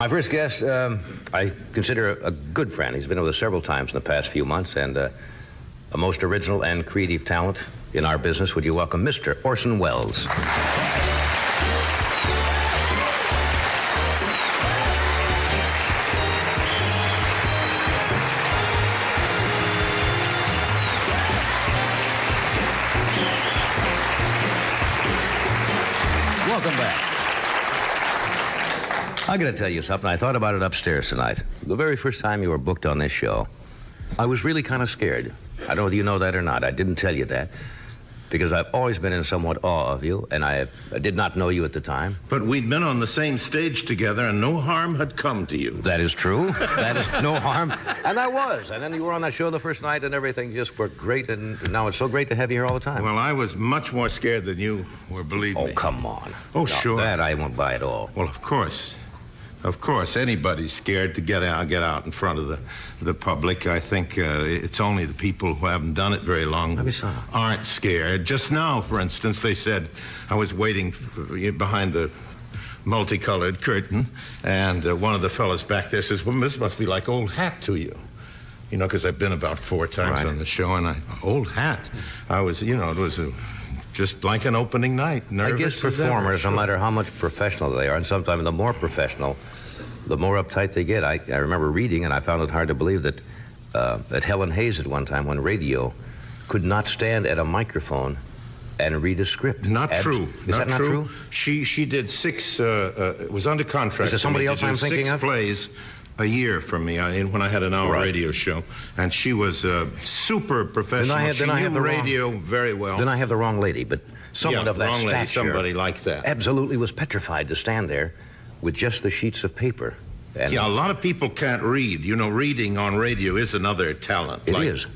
My first guest, I consider a good friend. He's been with us several times in the past few months, and a most original and creative talent in our business. Would you welcome Mr. Orson Welles? Welcome back. I got to tell you something. I thought about it upstairs tonight. The very first time you were booked on this show, I was really kind of scared. I don't know whether you know that or not. I didn't tell you that because I've always been in somewhat awe of you, and I did not know you at the time. But we'd been on the same stage together, and no harm had come to you. That is true. That is no harm. And I was. And then you were on that show the first night, and everything just worked great, and now it's so great to have you here all the time. Well, I was much more scared than you were, believe me. Oh, come on. Oh, no, sure. That I won't buy at all. Well, of course. Of course, anybody's scared to get out in front of the public. I think it's only the people who haven't done it very long aren't scared. Just now, for instance, they said I was waiting behind the multicolored curtain, and one of the fellows back there says, "Well, this must be like old hat to you." You know, because I've been about 4 times on the show, and old hat. I was, it was just like an opening night. Nervous. I guess performers, no matter how much professional they are, and sometimes the more professional, the more uptight they get. I remember reading, and I found it hard to believe that Helen Hayes at one time, when radio, could not stand at a microphone and read a script. Not true. Is that not true? She did 6, it was under contract. Is there somebody else I'm thinking of? 6 plays a year from me when I had an hour radio show, and she was super professional. She knew radio very well. Then I have the wrong lady, but someone of that stature, somebody like that, absolutely was petrified to stand there with just the sheets of paper. And yeah, a lot of people can't read. You know, reading on radio is another talent. It is.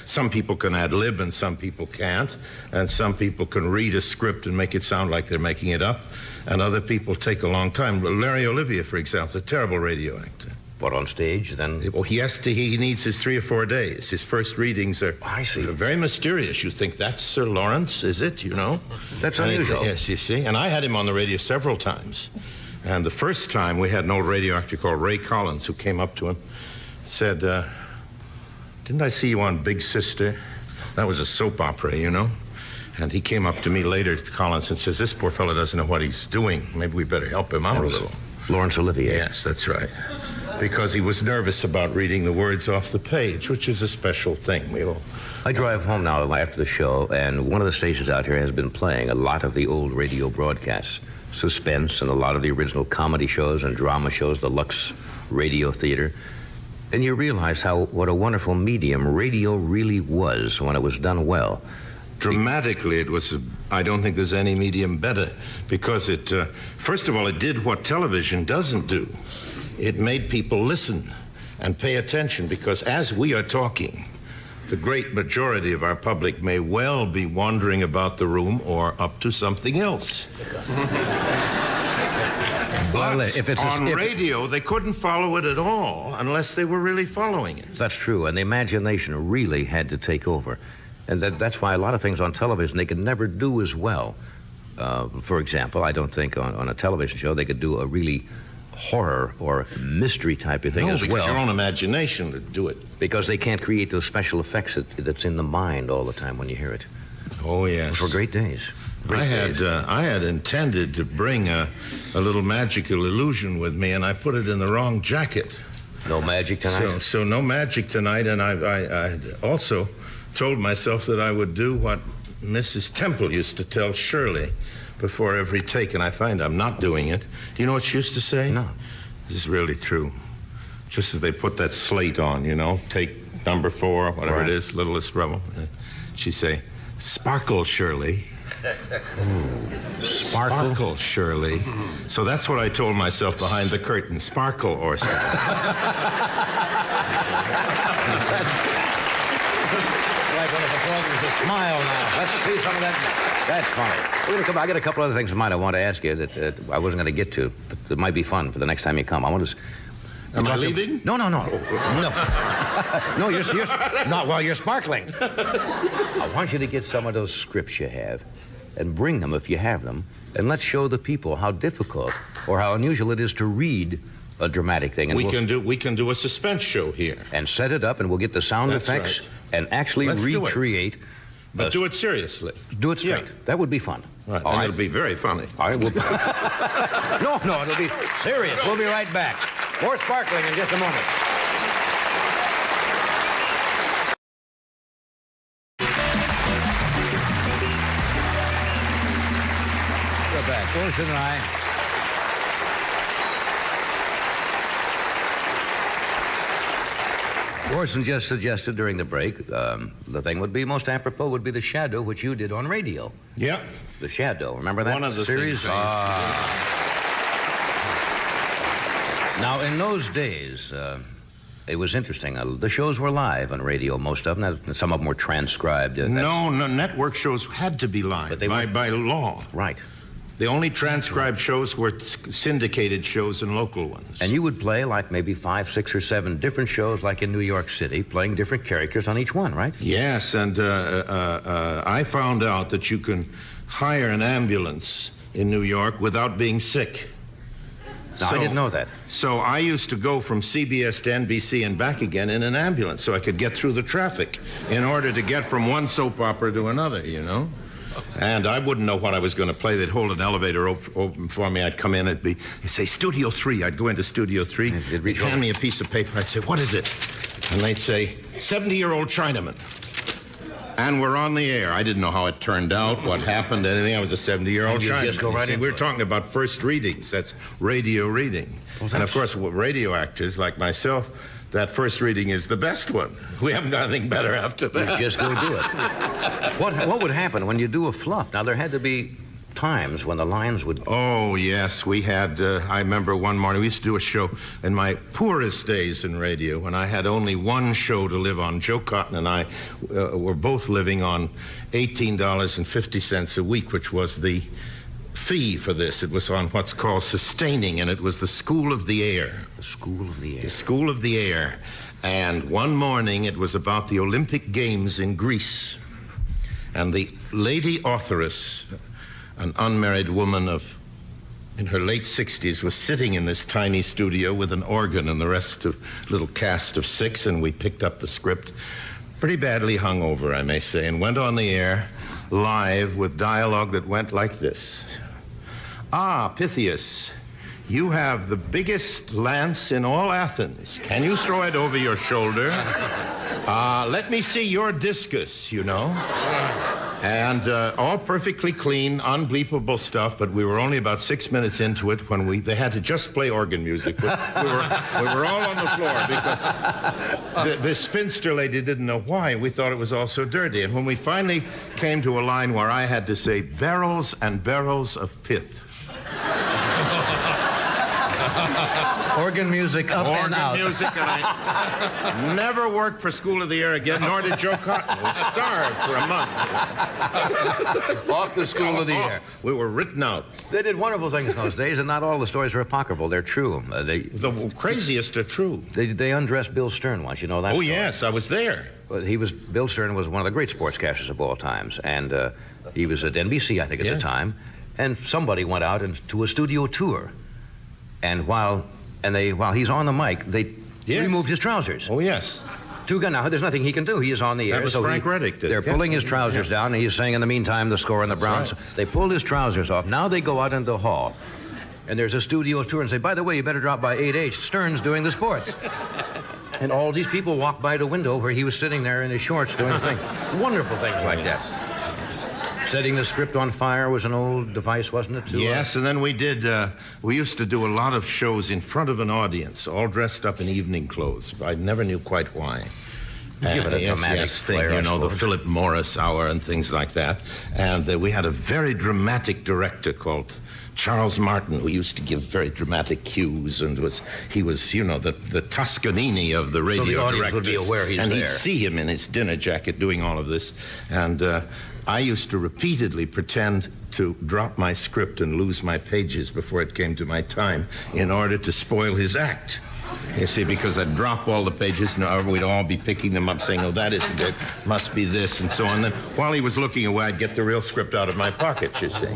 Some people can ad lib and some people can't, and some people can read a script and make it sound like they're making it up, and other people take a long time. Larry Olivier, for example, is a terrible radio actor. But on stage, then? Well, he needs his 3 or 4 days. His first readings are very mysterious. You think, that's Sir Lawrence, is it, you know? That's unusual. Yes, you see. And I had him on the radio several times. And the first time, we had an old radio actor called Ray Collins who came up to him, said, "Didn't I see you on Big Sister?" That was a soap opera, you know? And he came up to me later, Collins, and says, "This poor fellow doesn't know what he's doing. Maybe we better help him out a little." Laurence Olivier. Yes, that's right. Because he was nervous about reading the words off the page, which is a special thing. I drive home now after the show, and one of the stations out here has been playing a lot of the old radio broadcasts. Suspense and a lot of the original comedy shows and drama shows, the Lux Radio Theater. And you realize what a wonderful medium radio really was when it was done well. Dramatically, it was, I don't think there's any medium better, because it, first of all, it did what television doesn't do. It made people listen and pay attention, because as we are talking, the great majority of our public may well be wandering about the room or up to something else. But on radio, they couldn't follow it at all unless they were really following it. That's true, and the imagination really had to take over. And that's why a lot of things on television they could never do as well. For example, I don't think on a television show they could do a really horror or mystery type of thing as well. No, because your own imagination would do it. Because they can't create those special effects that's in the mind all the time when you hear it. Oh, yes. For great days. I had intended to bring a little magical illusion with me, and I put it in the wrong jacket. No magic tonight? So no magic tonight, and I also told myself that I would do what Mrs. Temple used to tell Shirley before every take, and I find I'm not doing it. Do you know what she used to say? No. This is really true. Just as they put that slate on, you know, take number 4, whatever it is, Littlest Rebel. She'd say, "Sparkle, Shirley." Sparkle, Shirley. So that's what I told myself behind the curtain. Sparkle, Orson. Smile now. Let's see some of that. That's funny. I got a couple other things I want to ask you that I wasn't going to get to. That might be fun for the next time you come. I want to. Am I leaving? No. No, you're not while you're sparkling. I want you to get some of those scripts you have and bring them if you have them, and let's show the people how difficult or how unusual it is to read a dramatic thing. And we can do a suspense show here. And set it up, and we'll get the sound effects and actually recreate. But do it seriously. Do it straight. That would be fun. Right. And it'll be very funny. All right, no, it'll be serious. We'll be right back. More sparkling in just a moment. We're back. Orson and I. Orson just suggested during the break, the thing would be most apropos would be the Shadow, which you did on radio. Yep. The Shadow. Remember that One of the series? Now, in those days, it was interesting. The shows were live on radio, most of them. Some of them were transcribed. No, network shows had to be live but by law. Right. The only transcribed shows were syndicated shows and local ones. And you would play like maybe 5, 6, or 7 different shows, like in New York City, playing different characters on each one, right? Yes, and I found out that you can hire an ambulance in New York without being sick. Now, I didn't know that. So I used to go from CBS to NBC and back again in an ambulance so I could get through the traffic in order to get from one soap opera to another, you know? And I wouldn't know what I was going to play. They'd hold an elevator open for me. I'd come in. They'd say, Studio 3. I'd go into Studio 3. They'd hand me a piece of paper. I'd say, what is it? And they'd say, 70-year-old Chinaman. And we're on the air. I didn't know how it turned out, what happened, anything. I was a 70-year-old Chinaman. Just go right in. We're talking about first readings. That's radio reading. Well, and, of course, radio actors like myself, that first reading is the best one. We haven't got anything better after that. You just go do it. What would happen when you do a fluff? Now, there had to be times when the lines would... Oh, yes. We had, I remember one morning, we used to do a show in my poorest days in radio when I had only one show to live on. Joe Cotton and I were both living on $18.50 a week, which was the fee for this. It was on what's called sustaining, and it was the School of the Air. The School of the Air. The School of the Air. And one morning it was about the Olympic Games in Greece. And the lady authoress, an unmarried woman in her late 60s, was sitting in this tiny studio with an organ and the rest of little cast of 6, and we picked up the script, pretty badly hungover, I may say, and went on the air live with dialogue that went like this. Ah, Pythias, you have the biggest lance in all Athens. Can you throw it over your shoulder? Let me see your discus, you know. And all perfectly clean, unbleepable stuff, but we were only about 6 minutes into it when they had to just play organ music. We were all on the floor because the spinster lady didn't know why. We thought it was all so dirty. And when we finally came to a line where I had to say, barrels and barrels of pith. Organ music up and out. Organ music, and I never worked for School of the Air again, nor did Joe Cotton. We starved for a month. Off the School of the Air. We were written out. They did wonderful things in those days, and not all the stories are apocryphal. They're true. The craziest are true. They undressed Bill Stern once, you know that story? Yes, I was there. Bill Stern was one of the great sportscasters of all times, and he was at NBC, I think, at the time, and somebody went out to a studio tour, and while he's on the mic, they removed his trousers. Oh, yes. Now, there's nothing he can do. He is on the air. That was Frank Reddick. They're pulling his trousers down, and he's saying, in the meantime, the score on the Browns. Right. They pulled his trousers off. Now they go out into the hall, and there's a studio tour, and say, by the way, you better drop by 8H. Stern's doing the sports. And all these people walked by the window where he was sitting there in his shorts doing the thing. Wonderful things like that. Setting the script on fire was an old device, wasn't it? Yes, and then we used to do a lot of shows in front of an audience, all dressed up in evening clothes. I never knew quite why. Give it a dramatic thing, you know, the Philip Morris hour and things like that. And we had a very dramatic director called Charles Martin, who used to give very dramatic cues, and he was, you know, the Toscanini of the radio directors. So the audience would be aware he's there. And he'd see him in his dinner jacket doing all of this. And I used to repeatedly pretend to drop my script and lose my pages before it came to my time in order to spoil his act. You see, because I'd drop all the pages and we'd all be picking them up saying, oh, that isn't it, must be this, and so on. Then while he was looking away, I'd get the real script out of my pocket, you see.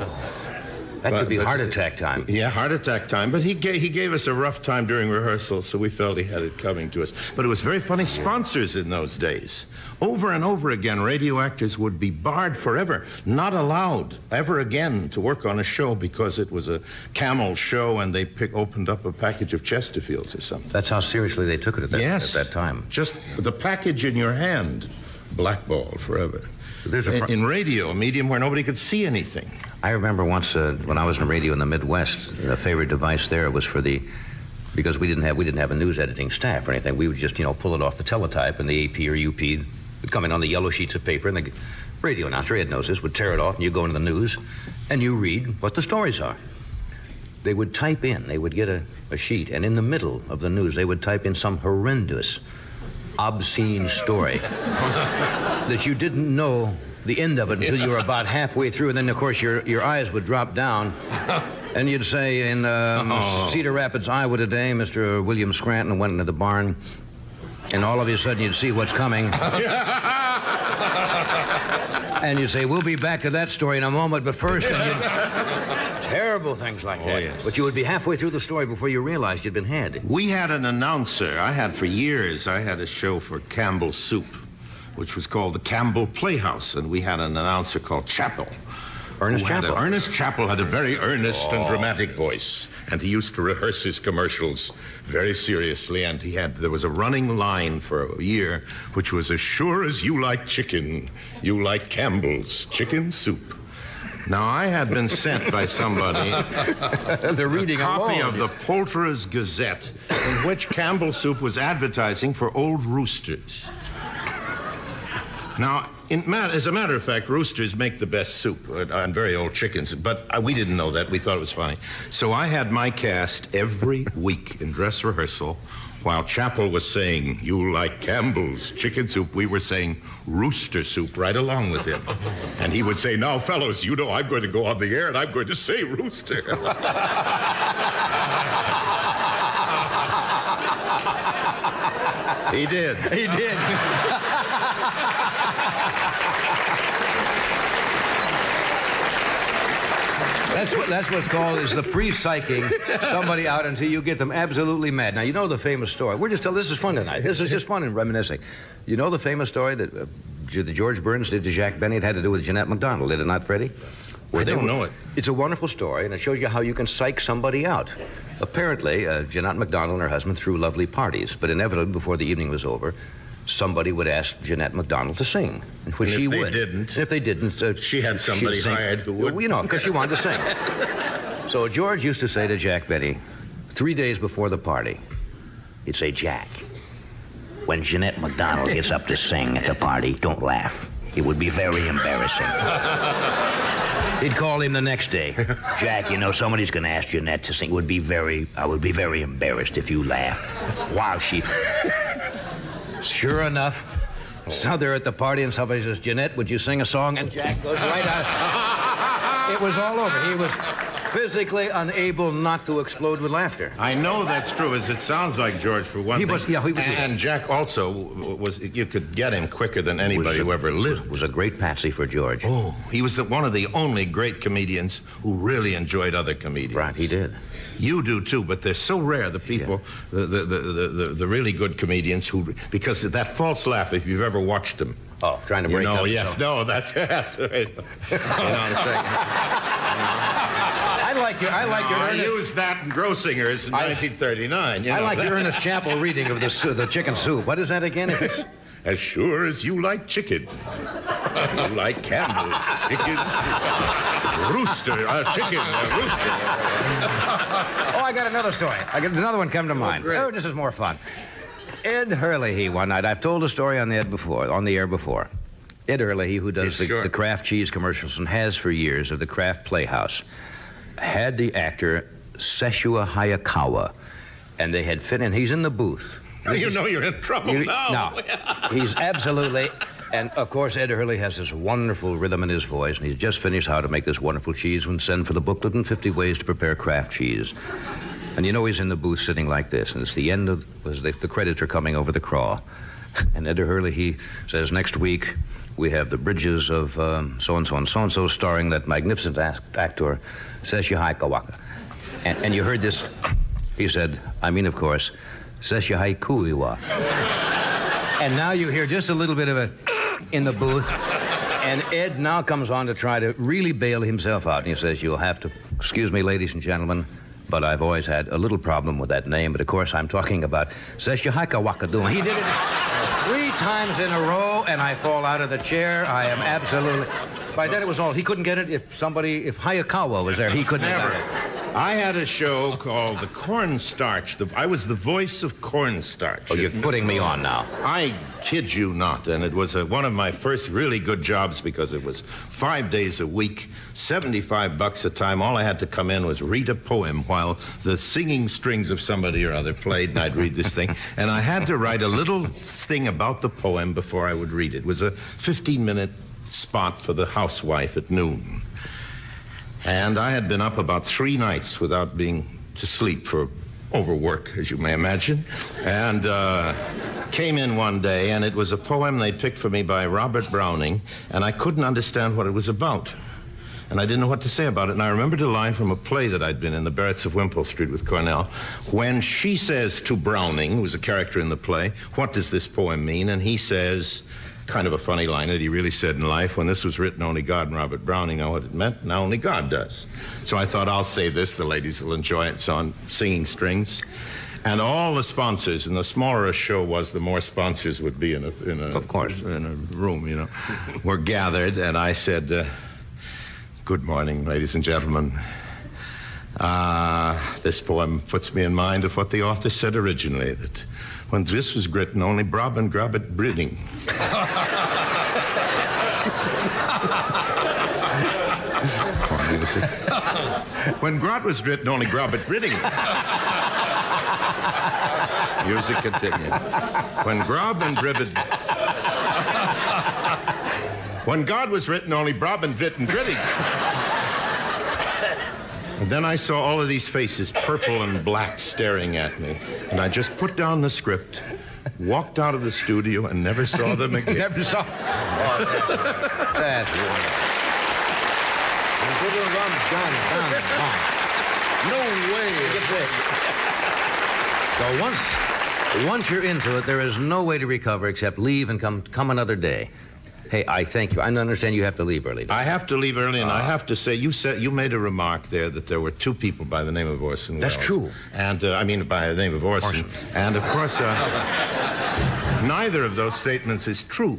That could be heart attack time. Yeah, heart attack time. But he gave us a rough time during rehearsal, so we felt he had it coming to us. But it was very funny. Sponsors in those days. Over and over again, radio actors would be barred forever, not allowed ever again to work on a show because it was a Camel show and they opened up a package of Chesterfields or something. That's how seriously they took it at that time. Just the package in your hand, blackballed forever. In radio, a medium where nobody could see anything. I remember once when I was in radio in the Midwest, the favorite device there was because we didn't have a news editing staff or anything. We would just, pull it off the teletype, and the AP or UP would come in on the yellow sheets of paper, and the radio announcer, Ed knows this, would tear it off, and you go into the news, and you read what the stories are. They would type in, they would get a sheet, and in the middle of the news, they would type in some horrendous, obscene story that you didn't know the end of it until you were about halfway through, and then, of course, your eyes would drop down, and you'd say, in Cedar Rapids, Iowa today, Mr. William Scranton went into the barn, and all of a sudden you'd see what's coming. And you'd say, we'll be back to that story in a moment, but first, terrible things like that. Yes. But you would be halfway through the story before you realized you'd been had. We had an announcer, I had for years, I had a show for Campbell's Soup, which was called the Campbell Playhouse, and we had an announcer called Chappell. Ernest Chappell. Ernest Chappell had a very earnest and dramatic voice, and he used to rehearse his commercials very seriously, and there was a running line for a year, which was, as sure as you like chicken, you like Campbell's chicken soup. Now, I had been sent by somebody a copy of the Poulterer's Gazette, in which Campbell's Soup was advertising for old roosters. Now, as a matter of fact, roosters make the best soup on very old chickens, but we didn't know that. We thought it was funny. So I had my cast every week in dress rehearsal. While Chappell was saying, you like Campbell's chicken soup, we were saying rooster soup right along with him. And he would say, now, fellows, I'm going to go on the air and I'm going to say rooster. He did. He did. That's what's called is the pre-psyching somebody out until you get them absolutely mad. Now, you know the famous story. This is fun tonight. This is just fun and reminiscing. You know the famous story that George Burns did to Jack Benny? It had to do with Jeanette MacDonald, did it not, Freddie? I don't know it. It's a wonderful story, and it shows you how you can psych somebody out. Apparently, Jeanette MacDonald and her husband threw lovely parties, but inevitably, before the evening was over, somebody would ask Jeanette MacDonald to sing, which she would. If they didn't, she had somebody hired who would. Because she wanted to sing. So George used to say to Jack Benny, 3 days before the party, he'd say, Jack, when Jeanette MacDonald gets up to sing at the party, don't laugh. It would be very embarrassing. He'd call him the next day. Jack, somebody's going to ask Jeanette to sing. I would be very embarrassed if you laughed while she... Sure enough, so they're at the party and somebody says, Jeanette, would you sing a song? And Jack goes right out. It was all over. He was physically unable not to explode with laughter. I know that's true, as it sounds like George for one thing. He was. And Jack also was, you could get him quicker than anybody who ever lived. Was a great patsy for George. Oh, he was one of the only great comedians who really enjoyed other comedians. Right, he did. You do too, but they're so rare, the people, the really good comedians because of that false laugh, if you've ever watched them. Oh, trying to break up. That's right. I used that in Grossingers in 1939. I like your Ernest Chappell reading of the chicken soup. What is that again? It's as sure as you like chicken, you like Campbell's chicken, rooster. Oh, I got another story. I got another one come to mind. Oh, this is more fun. Ed Hurley, one night. I've told a story on the air before. Ed Hurley, who does the Kraft cheese commercials and has for years of the Kraft Playhouse, had the actor Seshua Hayakawa, and they had fit in. He's in the booth. You're in trouble now. No, he's absolutely... And, of course, Ed Hurley has this wonderful rhythm in his voice, and he's just finished how to make this wonderful cheese and send for the booklet and 50 ways to prepare Kraft cheese. And he's in the booth sitting like this, and it's the end of... the credits are coming over the crawl. And Ed Hurley, he says, next week we have the bridges of so-and-so and so-and-so starring that magnificent actor, Seshihai Kawaka. And you heard this, he said, I mean, of course, Seshihai Kuiwa. And now you hear just a little bit of it in the booth. And Ed now comes on to try to really bail himself out. And he says, you'll have to, excuse me, ladies and gentlemen, but I've always had a little problem with that name. But, of course, I'm talking about Seshihika Wakaduma. He did it 3 times in a row, and I fall out of the chair. I am absolutely... By then it was all... He couldn't get it if Hayakawa was there. He couldn't have got it. I had a show called The Cornstarch. I was the voice of Cornstarch. Oh, you're putting me on now. I kid you not, and it was one of my first really good jobs because it was 5 days a week, $75 a time. All I had to come in was read a poem while the singing strings of somebody or other played, and I'd read this thing. And I had to write a little thing about the poem before I would read it. It was a 15-minute spot for the housewife at noon. And I had been up about 3 nights without being to sleep for overwork, as you may imagine. And came in one day, and it was a poem they picked for me by Robert Browning, and I couldn't understand what it was about. And I didn't know what to say about it. And I remembered a line from a play that I'd been in, The Barretts of Wimpole Street with Cornell, when she says to Browning, who was a character in the play, what does this poem mean? And he says... kind of a funny line that he really said in life. When this was written, only God and Robert Browning know what it meant. Now only God does. So I thought, I'll say this. The ladies will enjoy it. It's on singing strings. And all the sponsors, and the smaller a show was, the more sponsors would be in a of course, in a room, you know, were gathered. And I said, good morning, ladies and gentlemen. This poem puts me in mind of what the author said originally, that when this was written, only Brob and Grobbit breeding. When Grot was written, only Grobbit breeding. Music continued. When Grob and Gribbit... When God was written, only Brob and Vrit and Dritting. And then I saw all of these faces, purple and black, staring at me. And I just put down the script, walked out of the studio, and never saw them again. Never saw... Oh, that's wonderful. No way. So once you're into it, there is no way to recover except leave and come another day. Hey, I thank you. I understand you have to leave early. I have to leave early, and I have to say, you made a remark there that there were 2 people by the name of Orson Welles. That's true. And, I mean, by the name of Orson. And, of course, neither of those statements is true.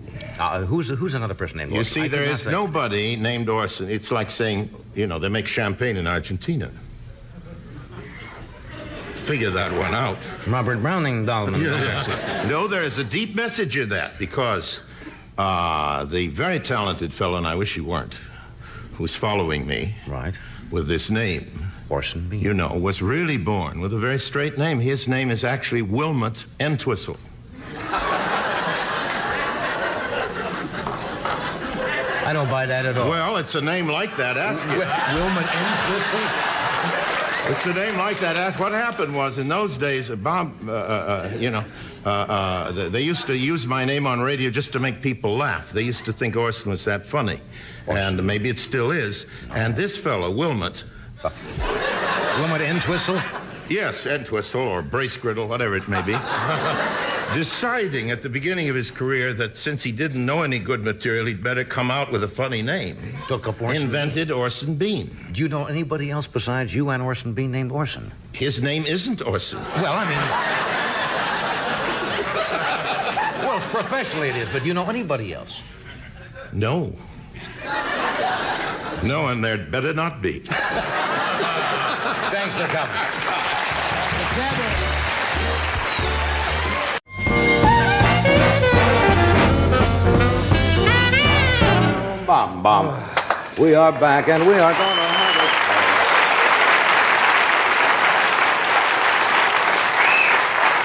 Who's another person named Orson? You see, there is nobody named Orson. It's like saying, you know, they make champagne in Argentina. Figure that one out. Robert Browning, Dolman. Yes. No, there is a deep message in that, because... the very talented fellow, and I wish you weren't, who's following me right with this name, Orson Bean, you know, was really born with a very straight name. His name is actually Wilmot Entwistle. I don't buy that at all. Well, it's a name like that. Ask it. Wilmot Entwistle? It's a name like that. Ask. What happened was, in those days, Bob, you know, they used to use my name on radio just to make people laugh. They used to think Orson was that funny. Orson. And maybe it still is. And this fellow, Wilmot... Wilmot Entwistle? Yes, Entwistle or Bracegriddle, whatever it may be. Deciding at the beginning of his career that since he didn't know any good material, he'd better come out with a funny name. Took up Orson. Invented Orson Bean. Do you know anybody else besides you and Orson Bean named Orson? His name isn't Orson. Well, I mean... well, professionally it is, but do you know anybody else? No. No, and there'd better not be. Thanks for coming. Bomb, bomb. We are back, and we are going to have it.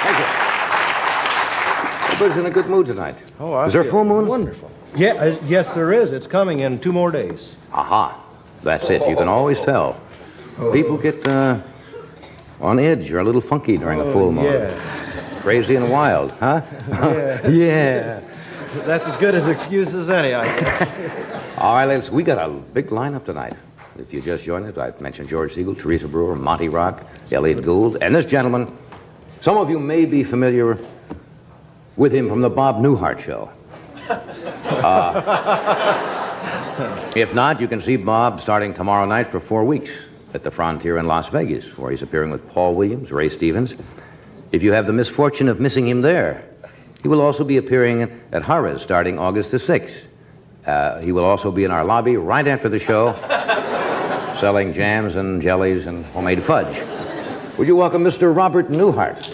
Thank you. Everybody's in a good mood tonight. Oh, is there a full moon? Wonderful. Yeah, yes, there is. It's coming in 2 more days. Aha. That's it. You can always tell. People get on edge or a little funky during a full moon. Yeah. Crazy and wild, huh? Yeah. Yeah. That's as good as excuse as any, I guess. All right, ladies, we got a big lineup tonight. If you just joined us, I've mentioned George Siegel, Teresa Brewer, Monty Rock, Elliot Gould, and this gentleman. Some of you may be familiar with him from the Bob Newhart Show. If not, you can see Bob starting tomorrow night for 4 weeks at the Frontier in Las Vegas, where he's appearing with Paul Williams, Ray Stevens. If you have the misfortune of missing him there, he will also be appearing at Harrah's starting August the 6th. He will also be in our lobby right after the show, selling jams and jellies and homemade fudge. Would you welcome Mr. Robert Newhart?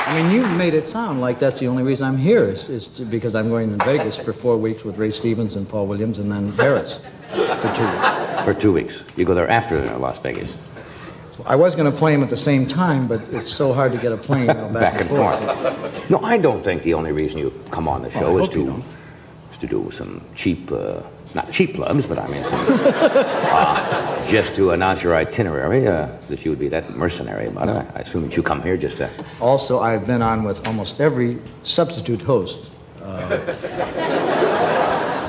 I mean, you made it sound like that's the only reason I'm here is because I'm going to Vegas for 4 weeks with Ray Stevens and Paul Williams and then Harris for 2 weeks. For 2 weeks. You go there after Las Vegas. I was going to play him at the same time, but it's so hard to get a plane back and forth. No, I don't think the only reason you come on the show is hope you don't. to do some cheap, not cheap plugs, but I mean some, just to announce your itinerary, that you would be that mercenary about it. I assume that you come here just to... Also, I've been on with almost every substitute host,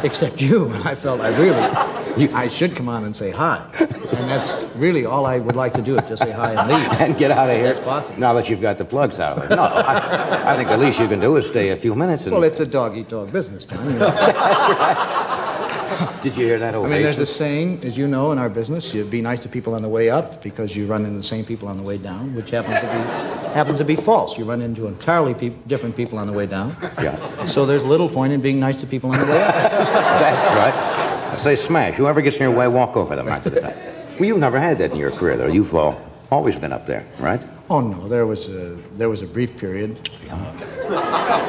except you, and I felt I should come on and say hi. And that's really all I would like to do, is just say hi and leave. And get out of here. That's possible. Now that you've got the plugs out of it. No, I think the least you can do is stay a few minutes and... Well, it's a dog-eat-dog business, John. You know. Did you hear that I ovation? mean, there's a saying, as you know, in our business, you be nice to people on the way up because you run into the same people on the way down, which happens to be false. You run into entirely different people on the way down. Yeah. So there's little point in being nice to people on the way up. That's right. I say smash. Whoever gets in your way, walk over them right to the top. Well, you've never had that in your career, though. You've always been up there, right? Oh no, there was a brief period.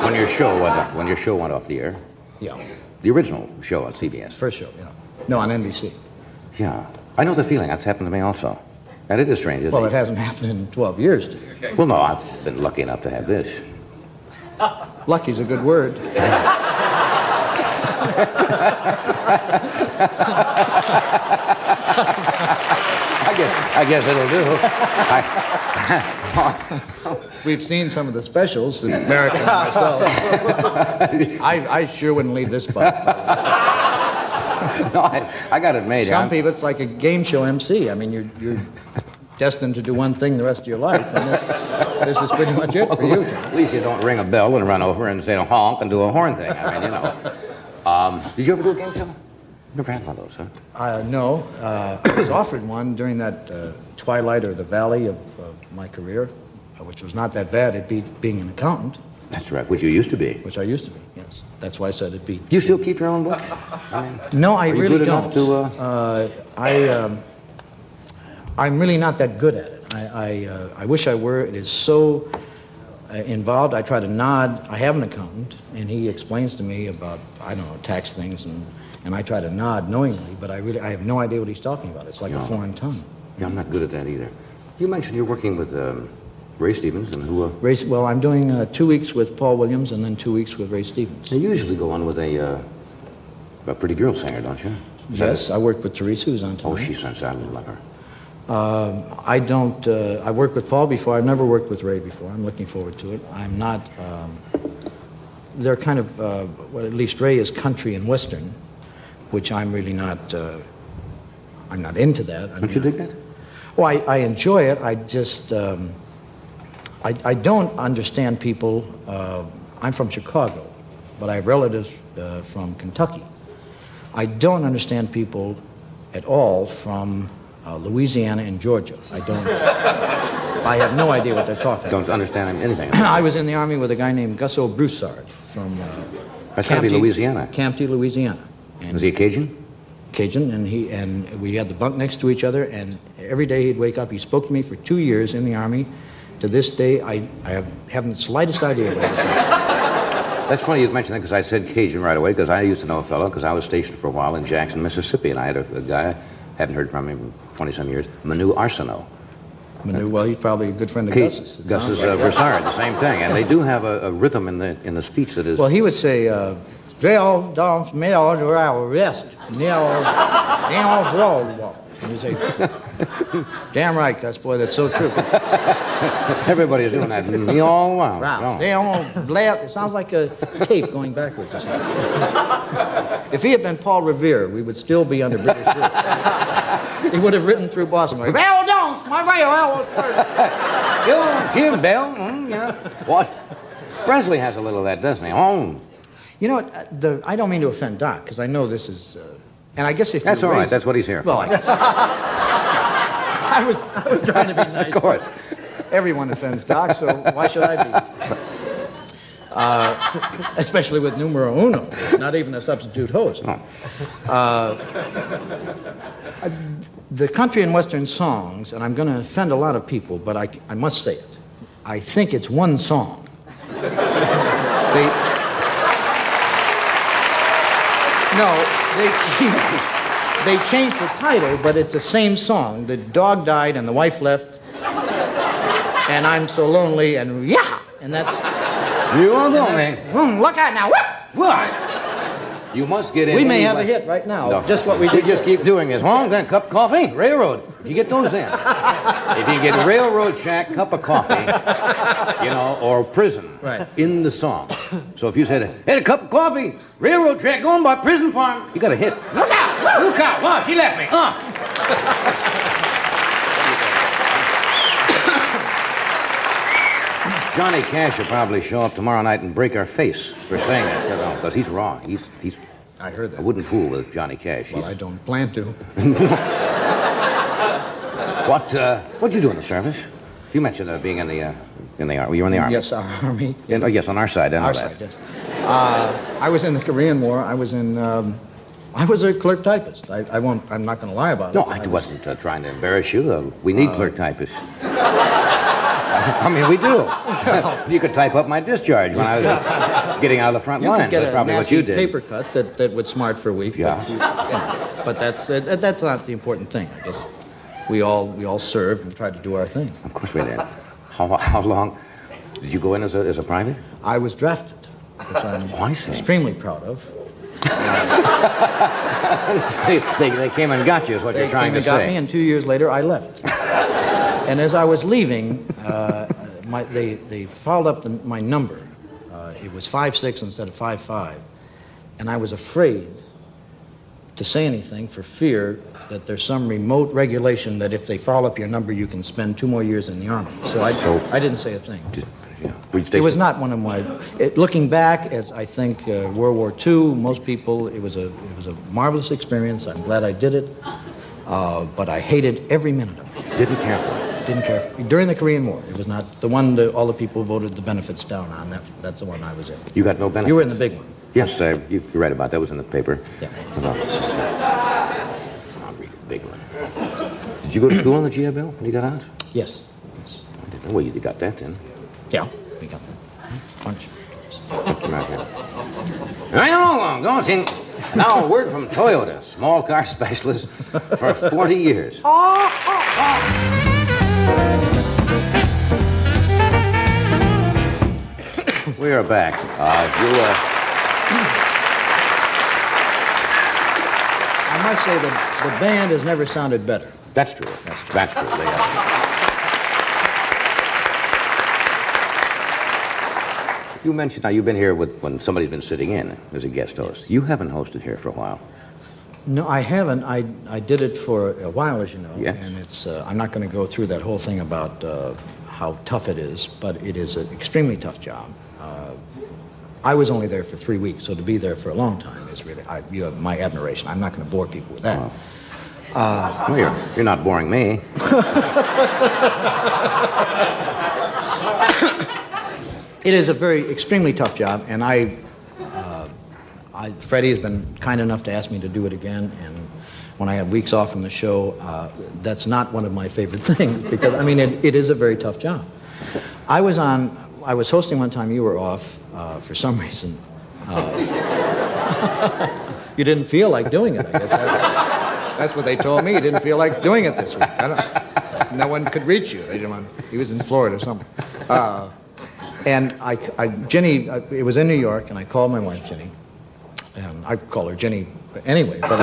When your show went off the air. Yeah. The original show on CBS. First show, yeah. No, on NBC. Yeah. I know the feeling. That's happened to me also. And it is strange, isn't Well, it? it hasn't happened in 12 years to you. Well, no, I've been lucky enough to have this. Lucky's a good word. I guess it'll do. We've seen some of the specials, American and myself. I sure wouldn't leave this spot. No, I got it made. Some people, it's like a game show MC. I mean, you're destined to do one thing the rest of your life, and this is pretty much it for you. At least you don't ring a bell and run over and say honk and do a horn thing. I mean, you know. Did you ever do a game show? Never had one of those, huh? No. I was offered one during that twilight or the valley of my career, which was not that bad. It beat being an accountant. That's right, which you used to be. Which I used to be, yes. That's why I said it beat. Do you still keep your own books? I mean, no, I really good don't. Enough to, I'm really not that good at it. I wish I were. It is so involved. I try to nod. I have an accountant, and he explains to me about, I don't know, tax things, and I try to nod knowingly, but I have no idea what he's talking about. It's like a foreign tongue. Yeah, I'm not good at that either. You mentioned you're working with Ray Stevens and who... Well, I'm doing 2 weeks with Paul Williams and then 2 weeks with Ray Stevens. You usually go on with a pretty girl singer, don't you? Yes, I worked with Teresa, who's on tonight. Oh, she's sensational, like her. I worked with Paul before. I've never worked with Ray before. I'm looking forward to it. I'm not... they're kind of... well, at least Ray is country and western, which I'm really not... I'm not into that. Don't you dig that? Well, I enjoy it. I just... I don't understand people. I'm from Chicago, but I have relatives from Kentucky. I don't understand people at all from Louisiana and Georgia. I have no idea what they're talking about. Don't understand anything. I was in the Army with a guy named Gusso Broussard from That's got to be Louisiana. Campty, Louisiana. And Was he a Cajun? Cajun, and we had the bunk next to each other, and every day he'd wake up. He spoke to me for 2 years in the Army. To this day, I haven't the slightest idea what he was saying. That's funny you mentioned that because I said Cajun right away because I used to know a fellow because I was stationed for a while in Jackson, Mississippi, and I had a guy, I hadn't heard from him in 20-some years, Manu Arsenault. Manu, well, he's probably a good friend of Gus's. Gus's Broussard, the same thing. And they do have a rhythm in the speech that is... Well, he would say, Drill, dogs, middle, rest, and you say, damn right, Gus, boy, that's so true. Everybody's doing that. Wow. Stay on, it sounds like a tape going backwards or something. If he had been Paul Revere, we would still be under British rule. He would have written through Boston. Like, Bell Jones, my rail, Jim Bell, yeah. What? Presley has a little of that, doesn't he? You know what? I don't mean to offend Doc, because I know this is... and I guess if that's all right. That's what he's here for. Well, I guess. I was trying to be nice. Of course. Everyone offends Doc, so why should I be? Especially with numero uno, not even a substitute host. Oh. The country and western songs, and I'm going to offend a lot of people, but I must say it. I think it's one song. They changed the title, but it's the same song. The dog died and the wife left, and I'm so lonely, and yeah, and that's... You are lonely. Look out now. What? You must get in. We may have a hit right now. No. Just what we did. We just keep doing is, then a cup of coffee, railroad. You get those in. If you get railroad shack, cup of coffee, or prison in the song. So if you said, hey, a cup of coffee, railroad track going by prison farm, you got a hit. Look out! Look out! Wow, she left me. Johnny Cash will probably show up tomorrow night and break our face for saying that, because he's raw. He's. I heard that. I wouldn't fool with Johnny Cash. Well, I don't plan to. What'd you do in the service? You mentioned being in the army. You were in the army. Yes, our army. Yes, on our side. I know our that. Side, yes. I was in the Korean War. I was a clerk typist. I'm not going to lie about it. No, I wasn't trying to embarrass you. We need clerk typists. I mean, we do. You could type up my discharge when I was getting out of the front lines. That's probably what you did. Paper cut that would smart for a week. Yeah. But that's not the important thing. I guess we all served and tried to do our thing. Of course we did. How long did you go in as a private? I was drafted, which I'm extremely proud of. They came and got you, is what you're trying to say. They came and got me, and 2 years later, I left. And as I was leaving, they followed up my number. It was 5-6 instead of 5-5. And I was afraid to say anything for fear that there's some remote regulation that if they follow up your number, you can spend 2 more years in the Army. So I didn't say a thing. It was not one of my... looking back, as I think World War II, most people, it was a marvelous experience. I'm glad I did it. But I hated every minute of it. Didn't care for it. Didn't care for it. During the Korean War, it was not the one that all the people voted the benefits down on. That's the one I was in. You got no benefits? You were in the big one. Yes, you're right about that. That was in the paper. Yeah. I'll read the big one. Did you go to school on the GI Bill when you got out? Yes. I didn't know. Well, you got that then. Yeah, we got that. Bunch. Go sing. Now, a word from Toyota, small car specialist for 40 years. We are back. I must say that the band has never sounded better. That's true. That's true. You mentioned now you've been here when somebody's been sitting in as a guest host. You haven't hosted here for a while. No, I haven't. I did it for a while, as you know. Yes. And it's. I'm not going to go through that whole thing about how tough it is, but it is an extremely tough job. I was only there for 3 weeks, so to be there for a long time is really. You have my admiration. I'm not going to bore people with that. Well, you're not boring me. It is a extremely tough job, and Freddie has been kind enough to ask me to do it again, and when I have weeks off from the show, that's not one of my favorite things, because, I mean, it is a very tough job. I was on I was hosting one time. You were off for some reason. You didn't feel like doing it, I guess. That's what they told me. You didn't feel like doing it this week. No one could reach you. They didn't want, he was in Florida or something. And Ginny, it was in New York, and I called my wife, Ginny. And I call her Ginny anyway, but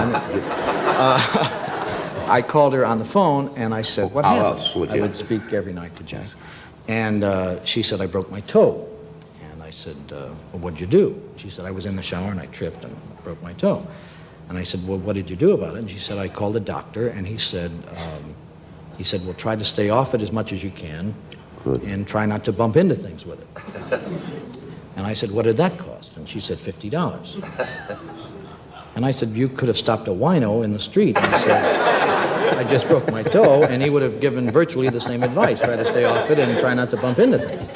I called her on the phone, and I said, what happened? Else would you? I would speak every night to Ginny. And she said, I broke my toe. And I said, well, what'd you do? She said, I was in the shower, and I tripped and broke my toe. And I said, well, what did you do about it? And she said, I called a doctor, and he said, well, try to stay off it as much as you can. Good. And try not to bump into things with it. And I said, what did that cost? And she said, $50. And I said, you could have stopped a wino in the street and said, I just broke my toe, and he would have given virtually the same advice. Try to stay off it and try not to bump into things.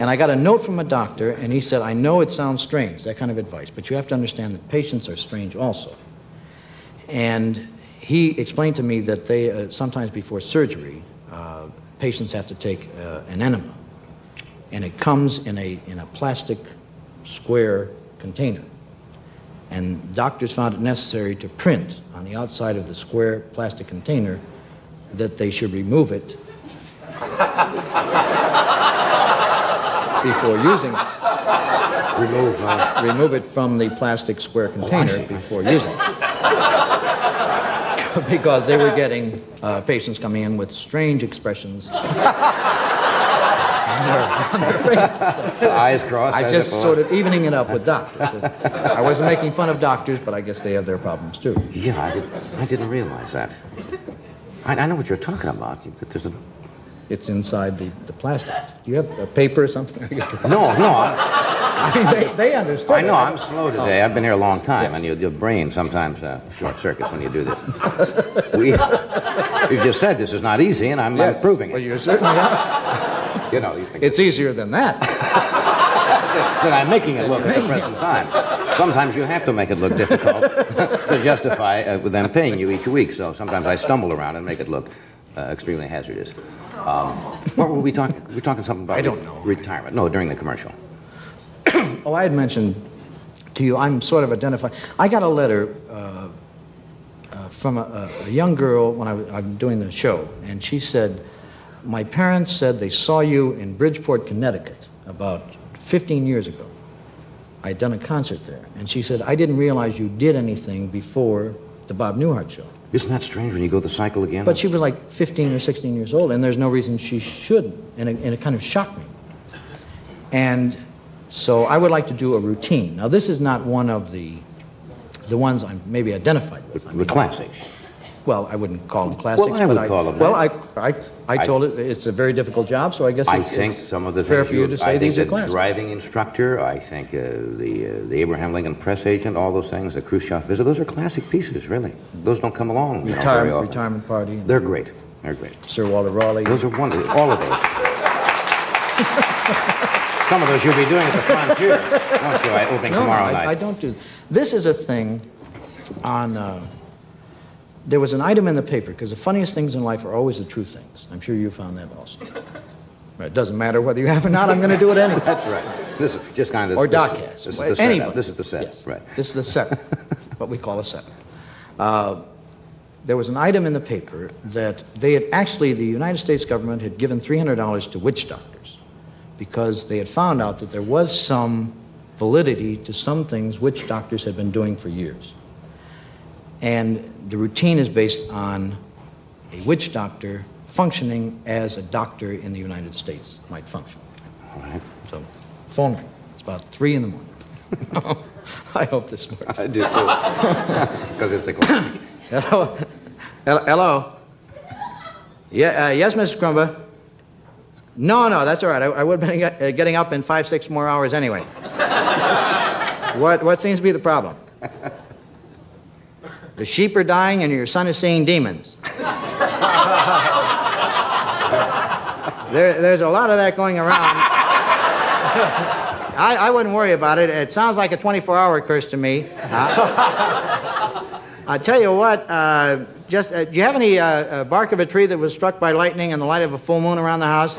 And I got a note from a doctor, and he said, I know it sounds strange, that kind of advice, but you have to understand that patients are strange also. And he explained to me that they, sometimes before surgery, patients have to take an enema, and it comes in a plastic square container. And doctors found it necessary to print on the outside of the square plastic container that they should remove it before using it. Remove it from the plastic square container before using it. Because they were getting patients coming in with strange expressions on their faces. So eyes crossed. I just sort of evening it up with doctors. I wasn't making fun of doctors, but I guess they have their problems too. Yeah, I didn't realize that. I know what you're talking about. There's a... It's inside the plastic. Do you have a paper or something? No. I mean, they understood. I know, I'm slow today. I've been here a long time, and your brain sometimes short circuits when you do this. You've just said this is not easy, and I'm proving it. Well, you're certainly not. You know, you think it's easier than that. Then I'm making it look at the present time. Sometimes you have to make it look difficult to justify with them paying you each week, so sometimes I stumble around and make it look extremely hazardous. What were we talking? We're talking something about I don't know. Retirement. No, during the commercial. Oh, I had mentioned to you, I'm sort of identified. I got a letter from a young girl when I was doing the show, and she said, my parents said they saw you in Bridgeport, Connecticut about 15 years ago. I had done a concert there, and she said, I didn't realize you did anything before the Bob Newhart show. Isn't that strange when you go the cycle again? But she was like 15 or 16 years old, and there's no reason she shouldn't, and it kind of shocked me. And so I would like to do a routine. Now, this is not one of the ones I'm maybe identified with. The classics. Well, I wouldn't call them classics. Well, I would call them well, that. I told it it's a very difficult job, so I guess I think some of the fair things for you to say these are the classics. driving instructor, I think the Abraham Lincoln press agent, all those things, the Khrushchev visit, those are classic pieces, really. Those don't come along very often. Retirement party. They're great. They're great. Sir Walter Raleigh. Those are wonderful. All of those. Some of those you'll be doing at the Frontier, won't you? Opening tomorrow night. I don't do. This is a thing on. There was an item in the paper, because the funniest things in life are always the true things. I'm sure you found that also. It doesn't matter whether you have or not, I'm going to do it anyway. That's right. This is just kind of... Or Doccast. This is the setup. This is the set, yes. Right. This is the set, what we call a set. There was an item in the paper that they had actually, the United States government had given $300 to witch doctors because they had found out that there was some validity to some things witch doctors had been doing for years. And the routine is based on a witch doctor functioning as a doctor in the United States might function. All right. So, phone me. It's about 3 in the morning. I hope this works. I do too. Because it's a classic. Hello? Hello? Yeah, yes, Mrs. Crumba. No, that's all right. I would have been getting up in 5-6 more hours anyway. What seems to be the problem? The sheep are dying and your son is seeing demons. There's a lot of that going around. I wouldn't worry about it. It sounds like a 24-hour curse to me. I tell you what, do you have any bark of a tree that was struck by lightning and the light of a full moon around the house?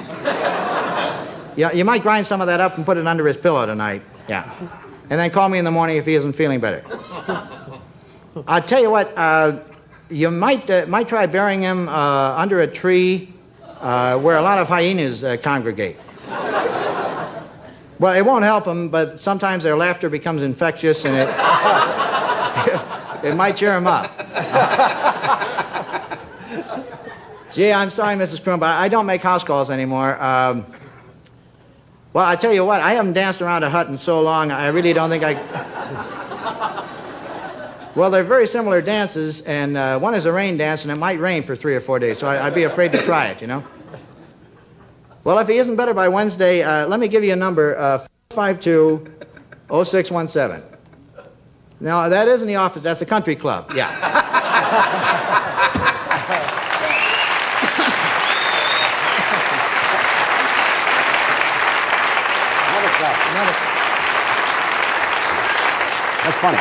Yeah, you might grind some of that up and put it under his pillow tonight. Yeah. And then call me in the morning if he isn't feeling better. I'll tell you what, you might try burying him under a tree where a lot of hyenas congregate. Well, it won't help him, but sometimes their laughter becomes infectious and it might cheer him up. Gee, I'm sorry, Mrs. Kroon, but I don't make house calls anymore. Well, I tell you what, I haven't danced around a hut in so long, I really don't think I... Well, they're very similar dances, and one is a rain dance, and it might rain for 3 or 4 days, so I'd be afraid to try it, you know? Well, if he isn't better by Wednesday, let me give you a number, 452-0617. No, that isn't the office, that's the country club, yeah. That's funny.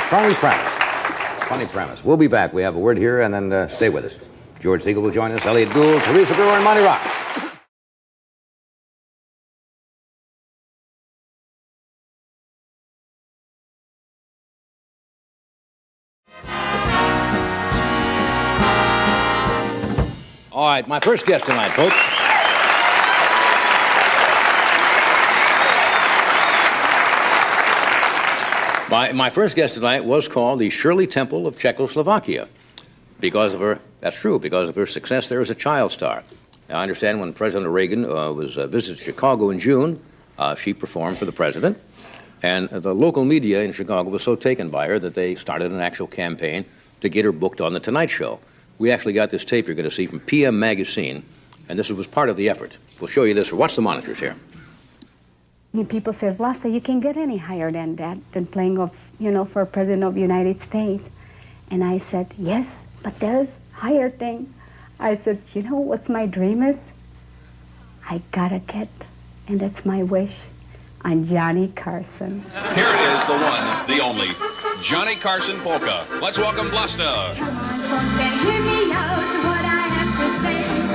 Funny premise. We'll be back. We have a word here, and then stay with us. George Siegel will join us, Elliot Gould, Teresa Brewer, and Monty Rock. All right, my first guest tonight, folks. My first guest tonight was called the Shirley Temple of Czechoslovakia because of her, that's true, because of her success there as a child star. Now, I understand when President Reagan visited Chicago in June, she performed for the president, and the local media in Chicago was so taken by her that they started an actual campaign to get her booked on The Tonight Show. We actually got this tape you're going to see from PM Magazine, and this was part of the effort. We'll show you this. Watch the monitors here. People say, Vlasta, you can get any higher than that, than playing for President of the United States. And I said, yes, but there's higher thing. I said, you know what's my dream is? I gotta get, and that's my wish, on Johnny Carson. Here it is, the one, the only, Johnny Carson polka. Let's welcome Vlasta. Come on, folks, and hear me out. What I have to say is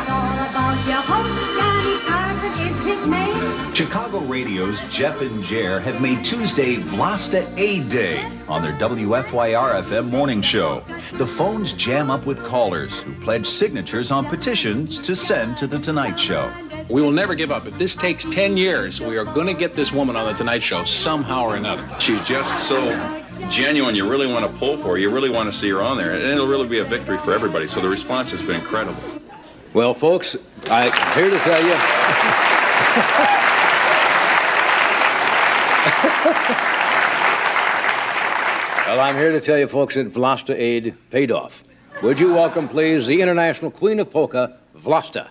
all about your home. Johnny Carson is his name. Chicago Radio's Jeff and Jer have made Tuesday Vlasta Aid Day on their WFYR-FM morning show. The phones jam up with callers who pledge signatures on petitions to send to The Tonight Show. We will never give up. If this takes 10 years, we are going to get this woman on The Tonight Show somehow or another. She's just so genuine. You really want to pull for her. You really want to see her on there. And it'll really be a victory for everybody. So the response has been incredible. Well, folks, I'm here to tell you... Well, I'm here to tell you, folks, that Vlasta Aid paid off. Would you welcome, please, the international queen of polka, Vlasta.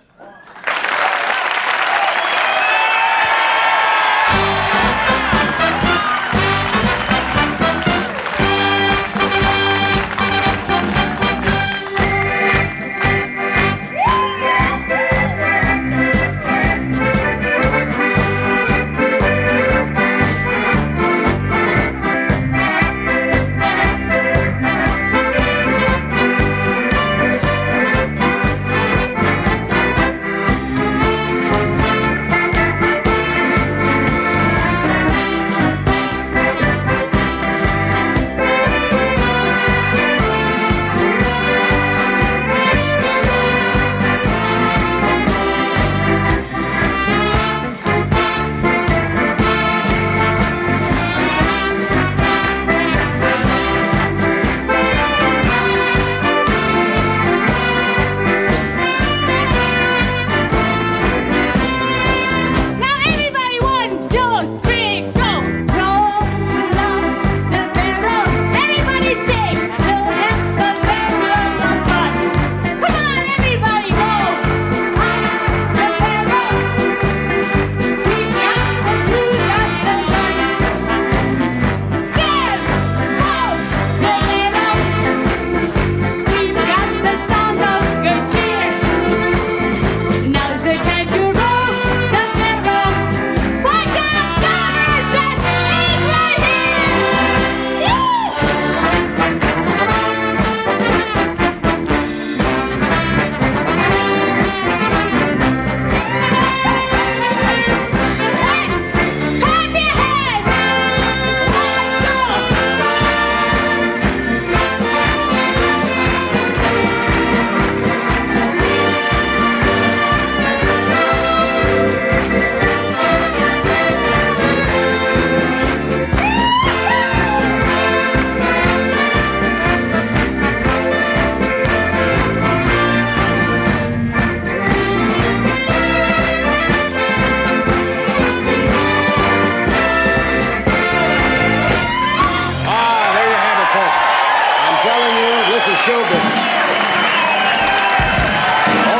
telling you, this is show business.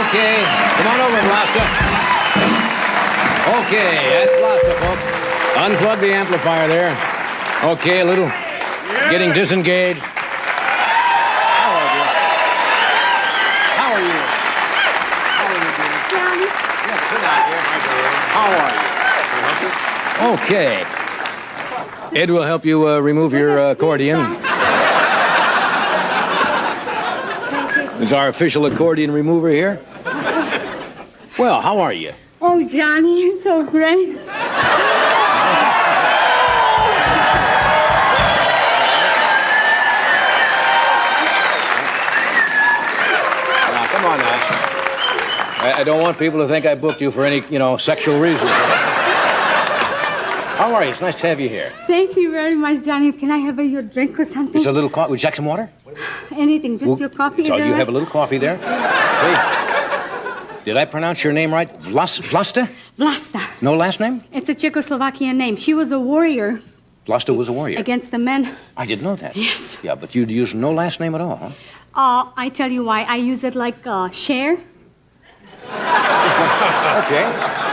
Okay, come on over, Blaster. Okay, that's Blaster, folks. Unplug the amplifier there. Okay, a little getting disengaged. How are you? How are you? How are you doing? Johnny. Yeah, sit down here. How are you? Okay. Ed will help you remove your accordion. It's our official accordion remover here. Well, how are you? Oh, Johnny, you're so great. Now, come on now. I don't want people to think I booked you for any, sexual reason. How are you? It's nice to have you here. Thank you very much, Johnny. Can I have your drink or something? It's a little coffee. Would you like some water? Anything, just your coffee. So you have a little coffee there. See? Did I pronounce your name right? Vlasta? Vlasta. No last name? It's a Czechoslovakian name. She was a warrior. Vlasta was a warrior. Against the men. I didn't know that. Yes. Yeah, but you'd use no last name at all, huh? I tell you why. I use it like Cher. Okay.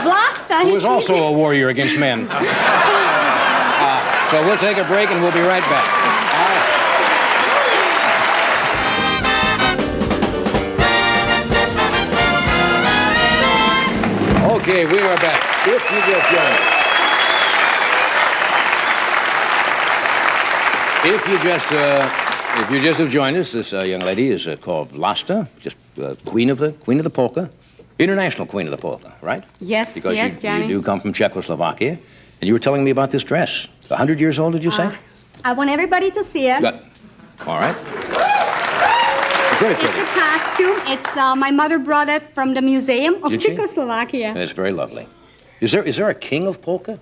Vlasta. Who was also a warrior against men. So we'll take a break and we'll be right back. All right. Okay, we are back. If you just joined us. If you just have joined us, this young lady is called Vlasta, just queen of the polka, international queen of the polka, right? Yes, because yes, Johnny. you do come from Czechoslovakia, and you were telling me about this dress. 100 years old, did you say? I want everybody to see it. Good. All right. Very pretty. It's a costume. It's my mother brought it from the Museum of Did she? Czechoslovakia. That's very lovely. Is there a king of polka?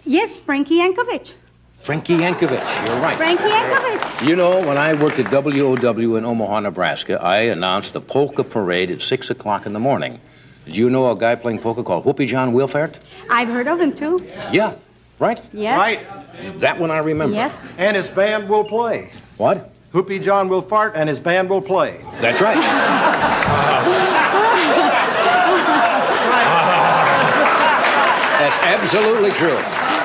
Yes, Frankie Yankovic. Frankie Yankovic, you're right. Frankie Yankovic. You know, when I worked at WOW in Omaha, Nebraska, I announced the polka parade at 6 o'clock in the morning. Did you know a guy playing polka called Whoopie John Wilfert? I've heard of him, too. Yeah, right? Yes. Right. That one I remember. Yes. And his band will play. What? Whoopie John will fart and his band will play. That's right. That's absolutely true.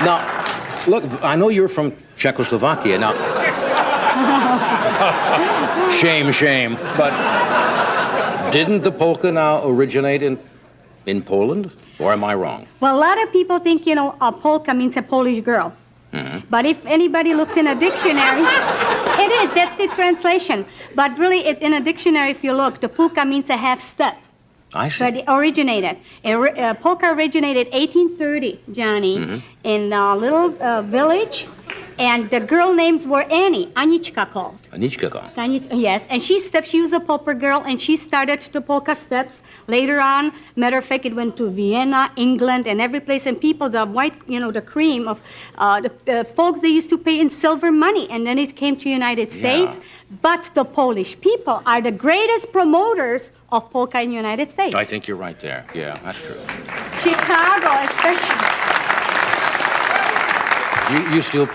Now, look, I know you're from Czechoslovakia. Now, shame, but didn't the polka now originate in Poland? Or am I wrong? Well, a lot of people think, a polka means a Polish girl. Mm-hmm. But if anybody looks in a dictionary, it is, that's the translation. But really, in a dictionary, if you look, the polka means a half step. I see. But it originated. Polka originated 1830, Johnny, in a little village. And the girl names were Annie, Anichka called. Anichka. Yes, and she was a polka girl, and she started the polka steps. Later on, matter of fact, it went to Vienna, England, and every place. And people, the white, the cream of the folks, they used to pay in silver money, and then it came to United States. But the Polish people are the greatest promoters of polka in the United States. I think you're right there. Yeah, that's true. Chicago, especially. You still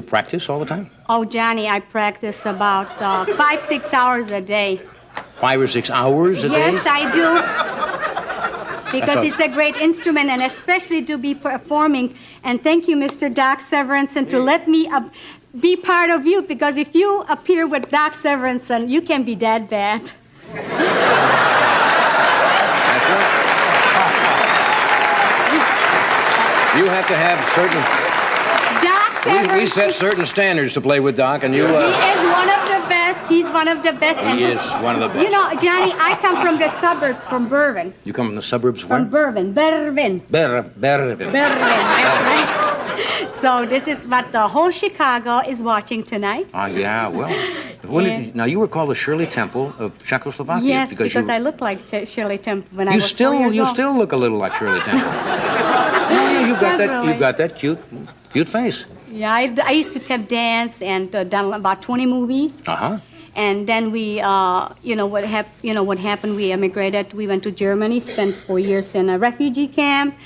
practice all the time? Oh, Johnny, I practice about 5-6 hours a day. 5 or 6 hours a day? Yes, I do. Because it's a great instrument, and especially to be performing. And thank you, Mr. Doc Severinsen, to let me be part of you, because if you appear with Doc Severinsen, you can be that bad. That's right. You have to have certain... We set certain standards to play with Doc, and you... He is one of the best. He's one of the best. He is one of the best. Johnny, I come from the suburbs, from Berwyn. You come from the suburbs of where? From Berwyn. Berwyn. Berwyn, that's right. So this is what the whole Chicago is watching tonight. Yeah, well... now, you were called the Shirley Temple of Czechoslovakia. Yes, because I look like Shirley Temple when I was 4 years old. You still look a little like Shirley Temple. You've got that cute face. Yeah, I used to tap dance and done about 20 movies. Uh-huh. And then we, what happened, we emigrated. We went to Germany, spent 4 years in a refugee camp.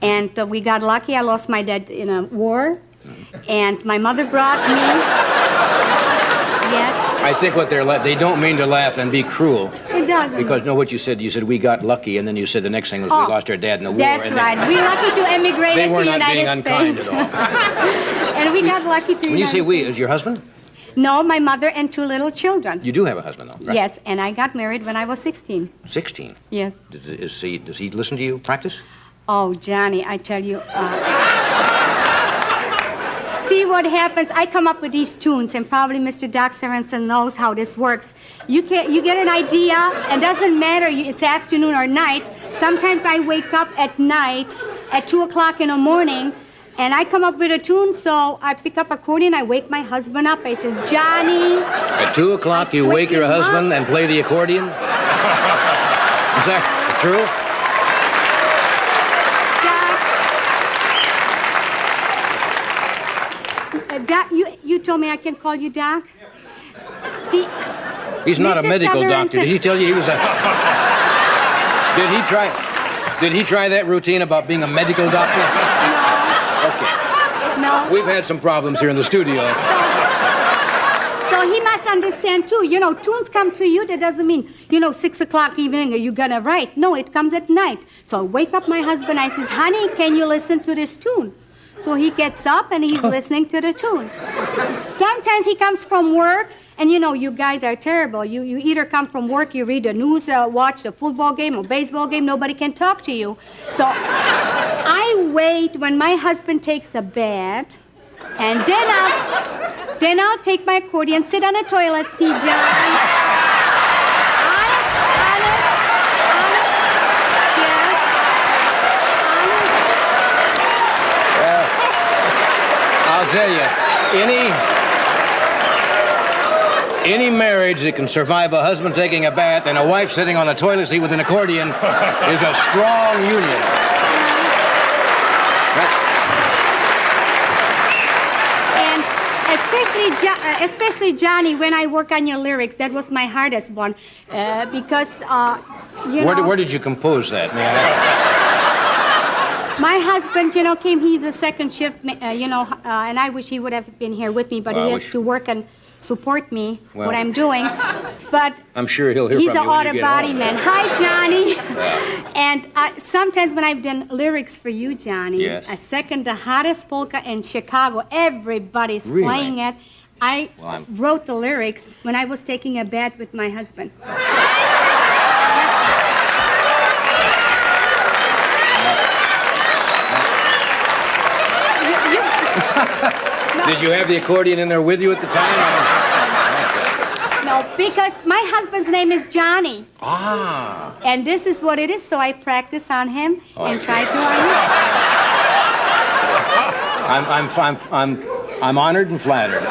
And we got lucky. I lost my dad in a war. And my mother brought me. Yes. I think what they don't mean to laugh and be cruel. It doesn't. Because, no, what you said we got lucky, and then you said the next thing was we lost our dad in the war. That's right. We're lucky to emigrate to They were United not being unkind States. at all. And we got lucky to When you say we, is your husband? No, my mother and 2 little children. You do have a husband, though, right? Yes, and I got married when I was 16. 16? Yes. Does he listen to you practice? Oh, Johnny, I tell you. See what happens? I come up with these tunes, and probably Mr. Doc Sorensen knows how this works. You get an idea, and doesn't matter it's afternoon or night. Sometimes I wake up at night at 2 o'clock in the morning, and I come up with a tune, so I pick up accordion, I wake my husband up. I says, Johnny. At 2 o'clock, you wake your husband and play the accordion? Is that true? Doc, you told me I can call you Doc? See, he's not Mr. a medical doctor. Did he tell you he was a... Did he try that routine about being a medical doctor? No. Okay. No. We've had some problems here in the studio. So he must understand, too. You know, tunes come to you. That doesn't mean, 6 o'clock evening, are you going to write? No, it comes at night. So I wake up my husband. I says, honey, can you listen to this tune? So he gets up and he's listening to the tune. Sometimes he comes from work, and you guys are terrible. You either come from work, you read the news, watch the football game or baseball game, nobody can talk to you. So I wait when my husband takes a bath, and then I'll take my accordion, sit on the toilet, see John. I'll tell you, any marriage that can survive a husband taking a bath and a wife sitting on a toilet seat with an accordion is a strong union. And especially Johnny, when I work on your lyrics, that was my hardest one, because Where did you compose that, may I ask? My husband, came. He's a second shift, and I wish he would have been here with me, but he has to work and support me, what I'm doing. But I'm sure he'll hear from you he's an when you get auto body home. man. Hi, Johnny. And sometimes when I've done lyrics for you, Johnny, Yes. a second the hottest polka in Chicago, everybody's Really? playing it. I wrote the lyrics when I was taking a bath with my husband. Did you have the accordion in there with you at the time? No, because my husband's name is Johnny. Ah. And this is what it is, so I practice on him and try to on you. I'm honored and flattered.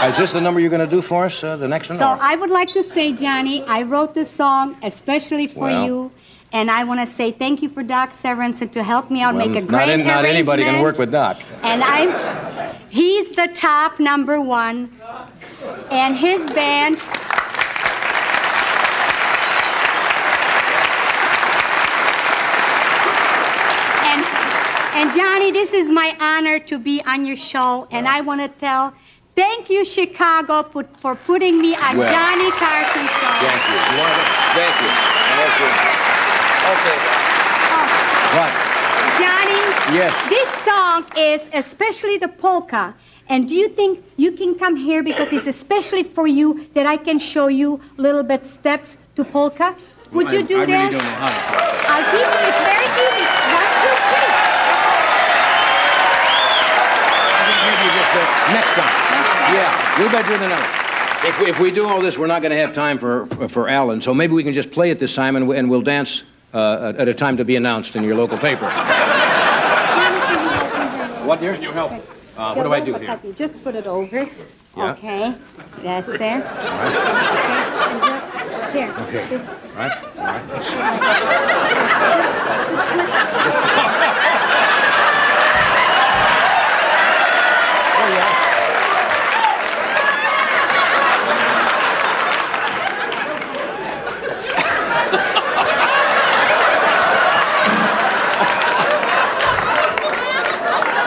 Is this the number you're going to do for us, the next one? So I would like to say, Johnny, I wrote this song especially for you. And I want to say thank you for Doc Sorensen to help me out, make a great arrangement. Not anybody can work with Doc. And he's the top #1. And his band. And Johnny, this is my honor to be on your show. And I want to thank you, Chicago, for putting me on Johnny Carson's show. Thank you. Thank you. Okay. What? Johnny, yes. This song is especially the polka. And do you think you can come here because it's especially for you that I can show you little bit steps to polka? Would you do that? I really don't know how to polka. I'll teach you. It's very easy. 1, 2, 3. Next time. Yeah, we better do it another. If we do all this, we're not going to have time for Alan, so maybe we can just play it this time and we'll dance at a time to be announced in your local paper. What, dear? Can you help? What do I do here? Just put it over. Yeah. Okay. That's it. Okay. And just here. Okay. Just, All right.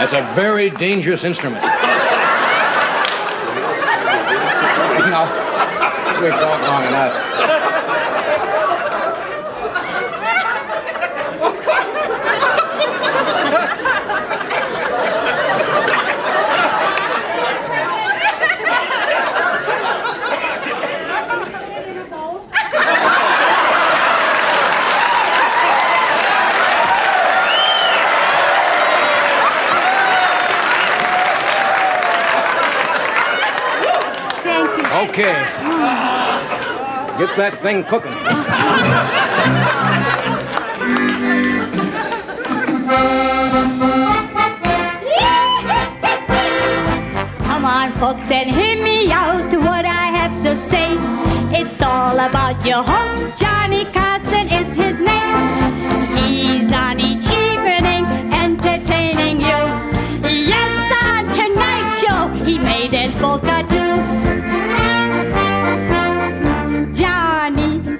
That's a very dangerous instrument. No. We've talked long enough. Okay. Get that thing cooking. Come on, folks, and hear me out what I have to say. It's all about your host, Johnny Carson is his name. He's on each evening entertaining you. Yes, on tonight's show, he may dance polka too.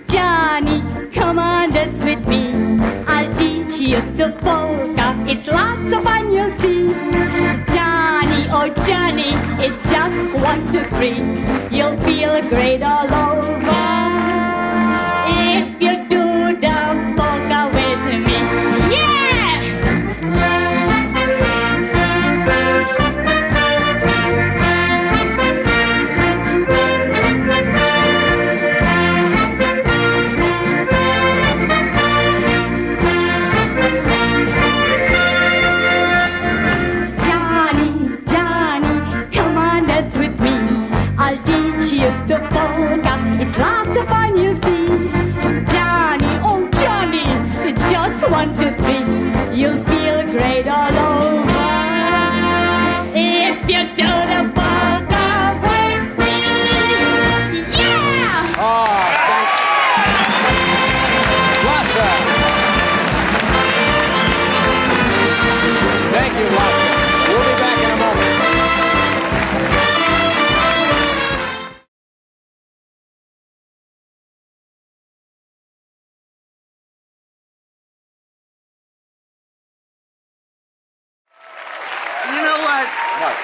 Johnny, come on, dance with me. I'll teach you the polka. It's lots of fun, you'll see. Johnny, oh Johnny, it's just 1, 2, 3. You'll feel great all over if you do the polka with me. Yeah! The polka, it's lots of fun, you see. Johnny, oh Johnny, it's just 1, 2, 3. You'll feel great all over if you do the polka with me. Yeah! Oh, thank you, Laska. We'll be back in a moment. You know what? What?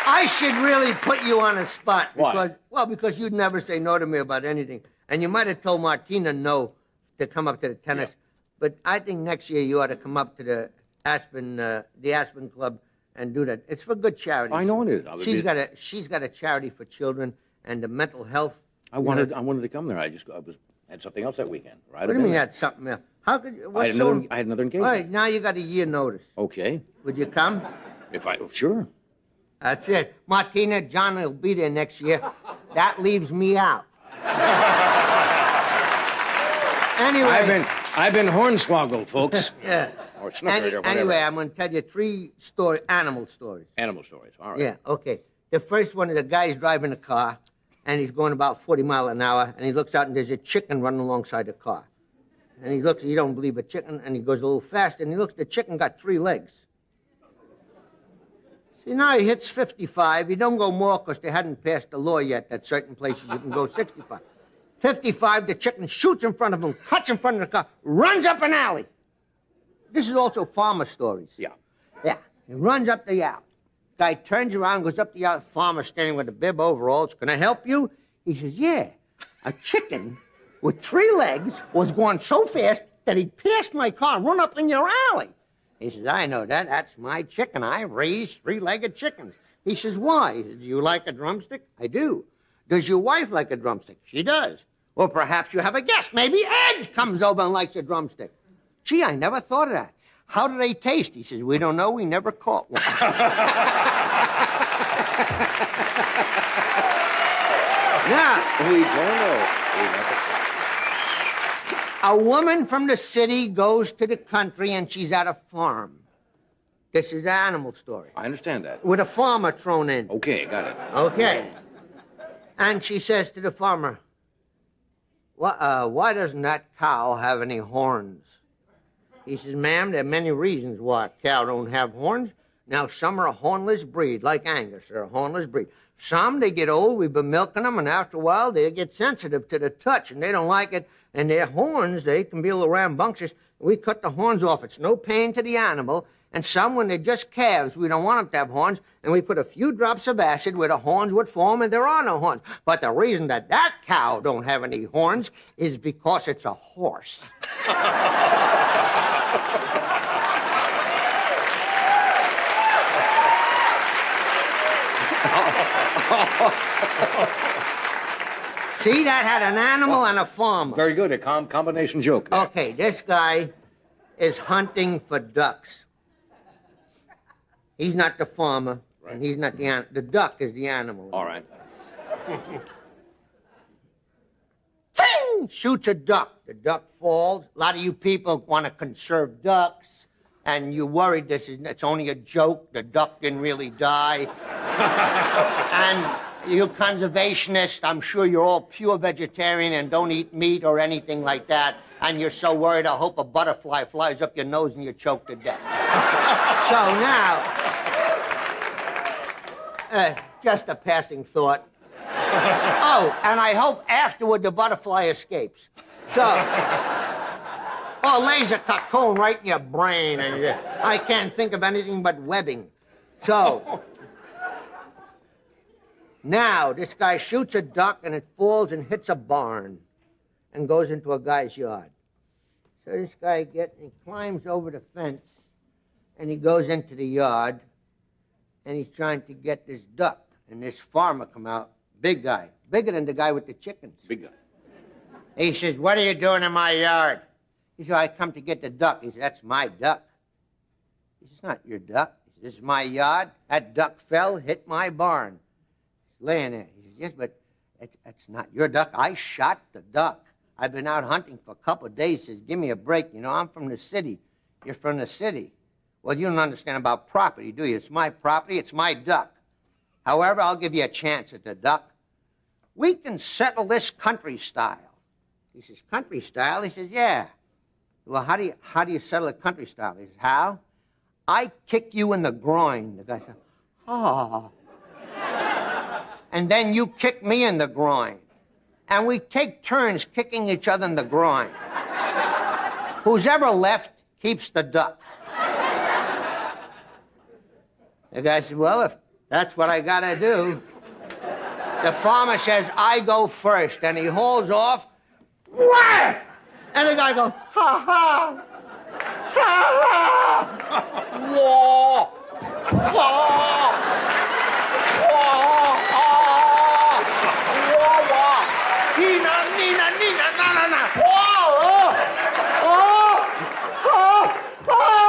I should really put you on the spot. Why? Because you'd never say no to me about anything. And you might have told Martina no to come up to the tennis. Yeah. But I think next year you ought to come up to the Aspen Club and do that. It's for good charity. I know it is. She's got a charity for children and the mental health. I wanted to come there. I had something else that weekend. Right? What do you mean you had something else? How could you? I had another engagement. All right, now you got a year notice. Okay. Would you come? Sure. That's it. Martina, John will be there next year. That leaves me out. Anyway. I've been hornswoggled, folks. Yeah. Or snookered or whatever. Anyway, I'm going to tell you 3 animal stories. Animal stories. All right. Yeah, okay. The first one is a guy's driving a car, and he's going about 40 miles an hour, and he looks out, and there's a chicken running alongside the car. And he looks, you don't believe a chicken, and he goes a little faster, and he looks, the chicken got 3 legs. See, now he hits 55. He don't go more because they hadn't passed the law yet that certain places you can go 65. 55, the chicken shoots in front of him, cuts in front of the car, runs up an alley. This is also farmer stories. Yeah. Yeah. He runs up the alley. Guy turns around, goes up the alley. Farmer standing with a bib overalls. Can I help you? He says, yeah. A chicken with 3 legs was going so fast that he passed my car, run up in your alley. He says, I know that. That's my chicken. I raise 3-legged chickens. He says, why? He says, do you like a drumstick? I do. Does your wife like a drumstick? She does. Or perhaps you have a guest. Maybe Ed comes over and likes a drumstick. Gee, I never thought of that. How do they taste? He says, we don't know. We never caught one. Now, we don't know. A woman from the city goes to the country and she's at a farm. This is an animal story. I understand that. With a farmer thrown in. Okay, got it. Okay. And she says to the farmer, why doesn't that cow have any horns? He says, ma'am, there are many reasons why a cow don't have horns. Now, some are a hornless breed, like Angus. They're a hornless breed. Some, they get old, we've been milking them, and after a while, they get sensitive to the touch, and they don't like it. And their horns, they can be a little rambunctious. We cut the horns off. It's no pain to the animal, And some, when they're just calves, we don't want them to have horns, and we put a few drops of acid where the horns would form, and there are no horns. But the reason that that cow don't have any horns is because it's a horse. See, that had an animal and a farmer. Very good, a combination joke there. Okay, this guy is hunting for ducks. He's not the farmer, and he's not the animal. The duck is the animal. All right. Fing! Shoots a duck. The duck falls. A lot of you people want to conserve ducks, and you worried it's only a joke. The duck didn't really die. And you conservationists, I'm sure you're all pure vegetarian and don't eat meat or anything like that. And you're so worried, I hope a butterfly flies up your nose and you choke to death. So now, just a passing thought. Oh, and I hope afterward the butterfly escapes. So, laser cocoon right in your brain, and I can't think of anything but webbing. So, now this guy shoots a duck and it falls and hits a barn and goes into a guy's yard. So this guy he climbs over the fence and he goes into the yard and he's trying to get this duck. And this farmer come out, big guy, bigger than the guy with the chickens. Big guy. He says, "What are you doing in my yard?" He said, "I come to get the duck." He said, "That's my duck." He says, "It's not your duck." He says, "This is my yard. That duck fell, hit my barn." He's laying there. He says, "Yes, but it's not your duck. I shot the duck. I've been out hunting for a couple of days." He says, "Give me a break. You know, I'm from the city. You're from the city. Well, you don't understand about property, do you? It's my property. It's my duck. However, I'll give you a chance at the duck. We can settle this country style." He says, "Country style?" He says, "Yeah." "Well, how do you settle a country style?" He says, "How? I kick you in the groin." The guy said, "Oh." "And then you kick me in the groin. And we take turns kicking each other in the groin. Who's ever left keeps the duck." The guy said, "Well, if that's what I gotta do." The farmer says, "I go first," and he hauls off. Wham! And the guy goes, "Ha ha! Ha ha! Whoa! Whoa! Nina, Nina, Nina, na, na, na. Whoa! Oh! Oh! Oh!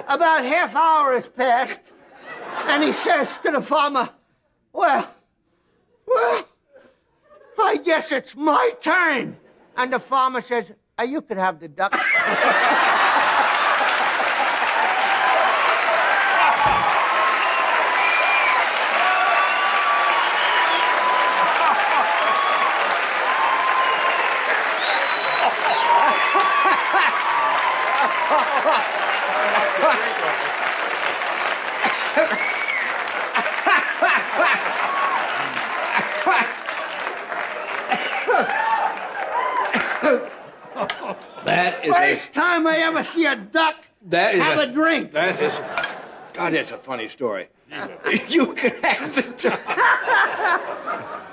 About half hour has passed, and he says to the farmer, well, I guess it's my turn." And the farmer says, "You could have the duck." That is First time I ever see a duck have a drink. God, that's a funny story. You can have the duck.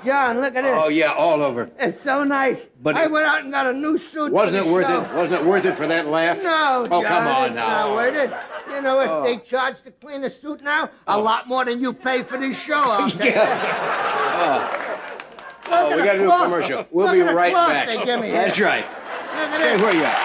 John, look at this. Oh, yeah, all over. It's so nice. But I went out and got a new suit. Wasn't it worth it? Wasn't it worth it for that laugh? No, Oh, John, come on it's now. not worth it. You know what they charge to clean a suit now? A lot more than you pay for this show. I'll tell you. Oh, we got to do a commercial. We'll be right back. They give me That's here. right. Look at Stay this. where you are.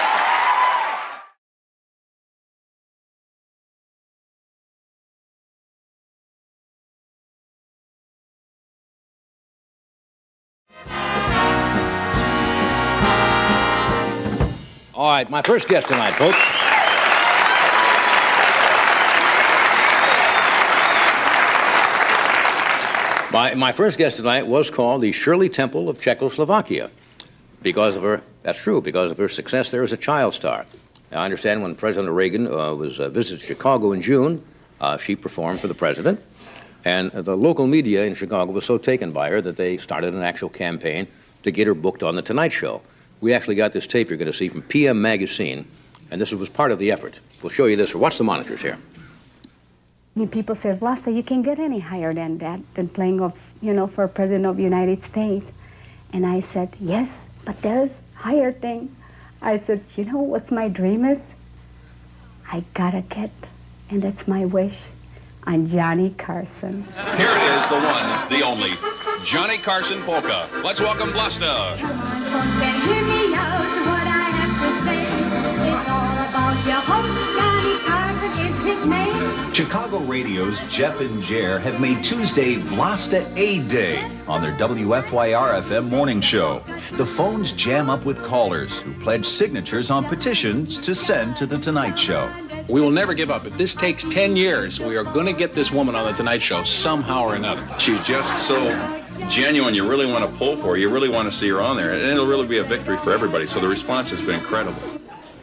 All right, my first guest tonight, folks. My first guest tonight was called the Shirley Temple of Czechoslovakia because of her, that's true, because of her success there as a child star. I understand when President Reagan visited Chicago in June, she performed for the president. And the local media in Chicago was so taken by her that they started an actual campaign to get her booked on The Tonight Show. We actually got this tape you're going to see from PM Magazine, and this was part of the effort. We'll show you this. Watch the monitors here. People say, Vlasta, you can get any higher than that, than playing for President of the United States. And I said, yes, but there's higher thing. I said, you know what's my dream is? I gotta get, and that's my wish, on Johnny Carson. Here it is, the one, the only, Johnny Carson polka. Let's welcome Vlasta. Come on, folks, and hear me out. What I have to say is all about your host. Johnny Carson is his name. Chicago Radio's Jeff and Jer have made Tuesday Vlasta A Day on their WFYR-FM morning show. The phones jam up with callers who pledge signatures on petitions to send to The Tonight Show. We will never give up. If this takes 10 years, we are going to get this woman on The Tonight Show somehow or another. She's just so genuine. You really want to pull for her. You really want to see her on there. And it'll really be a victory for everybody. So the response has been incredible.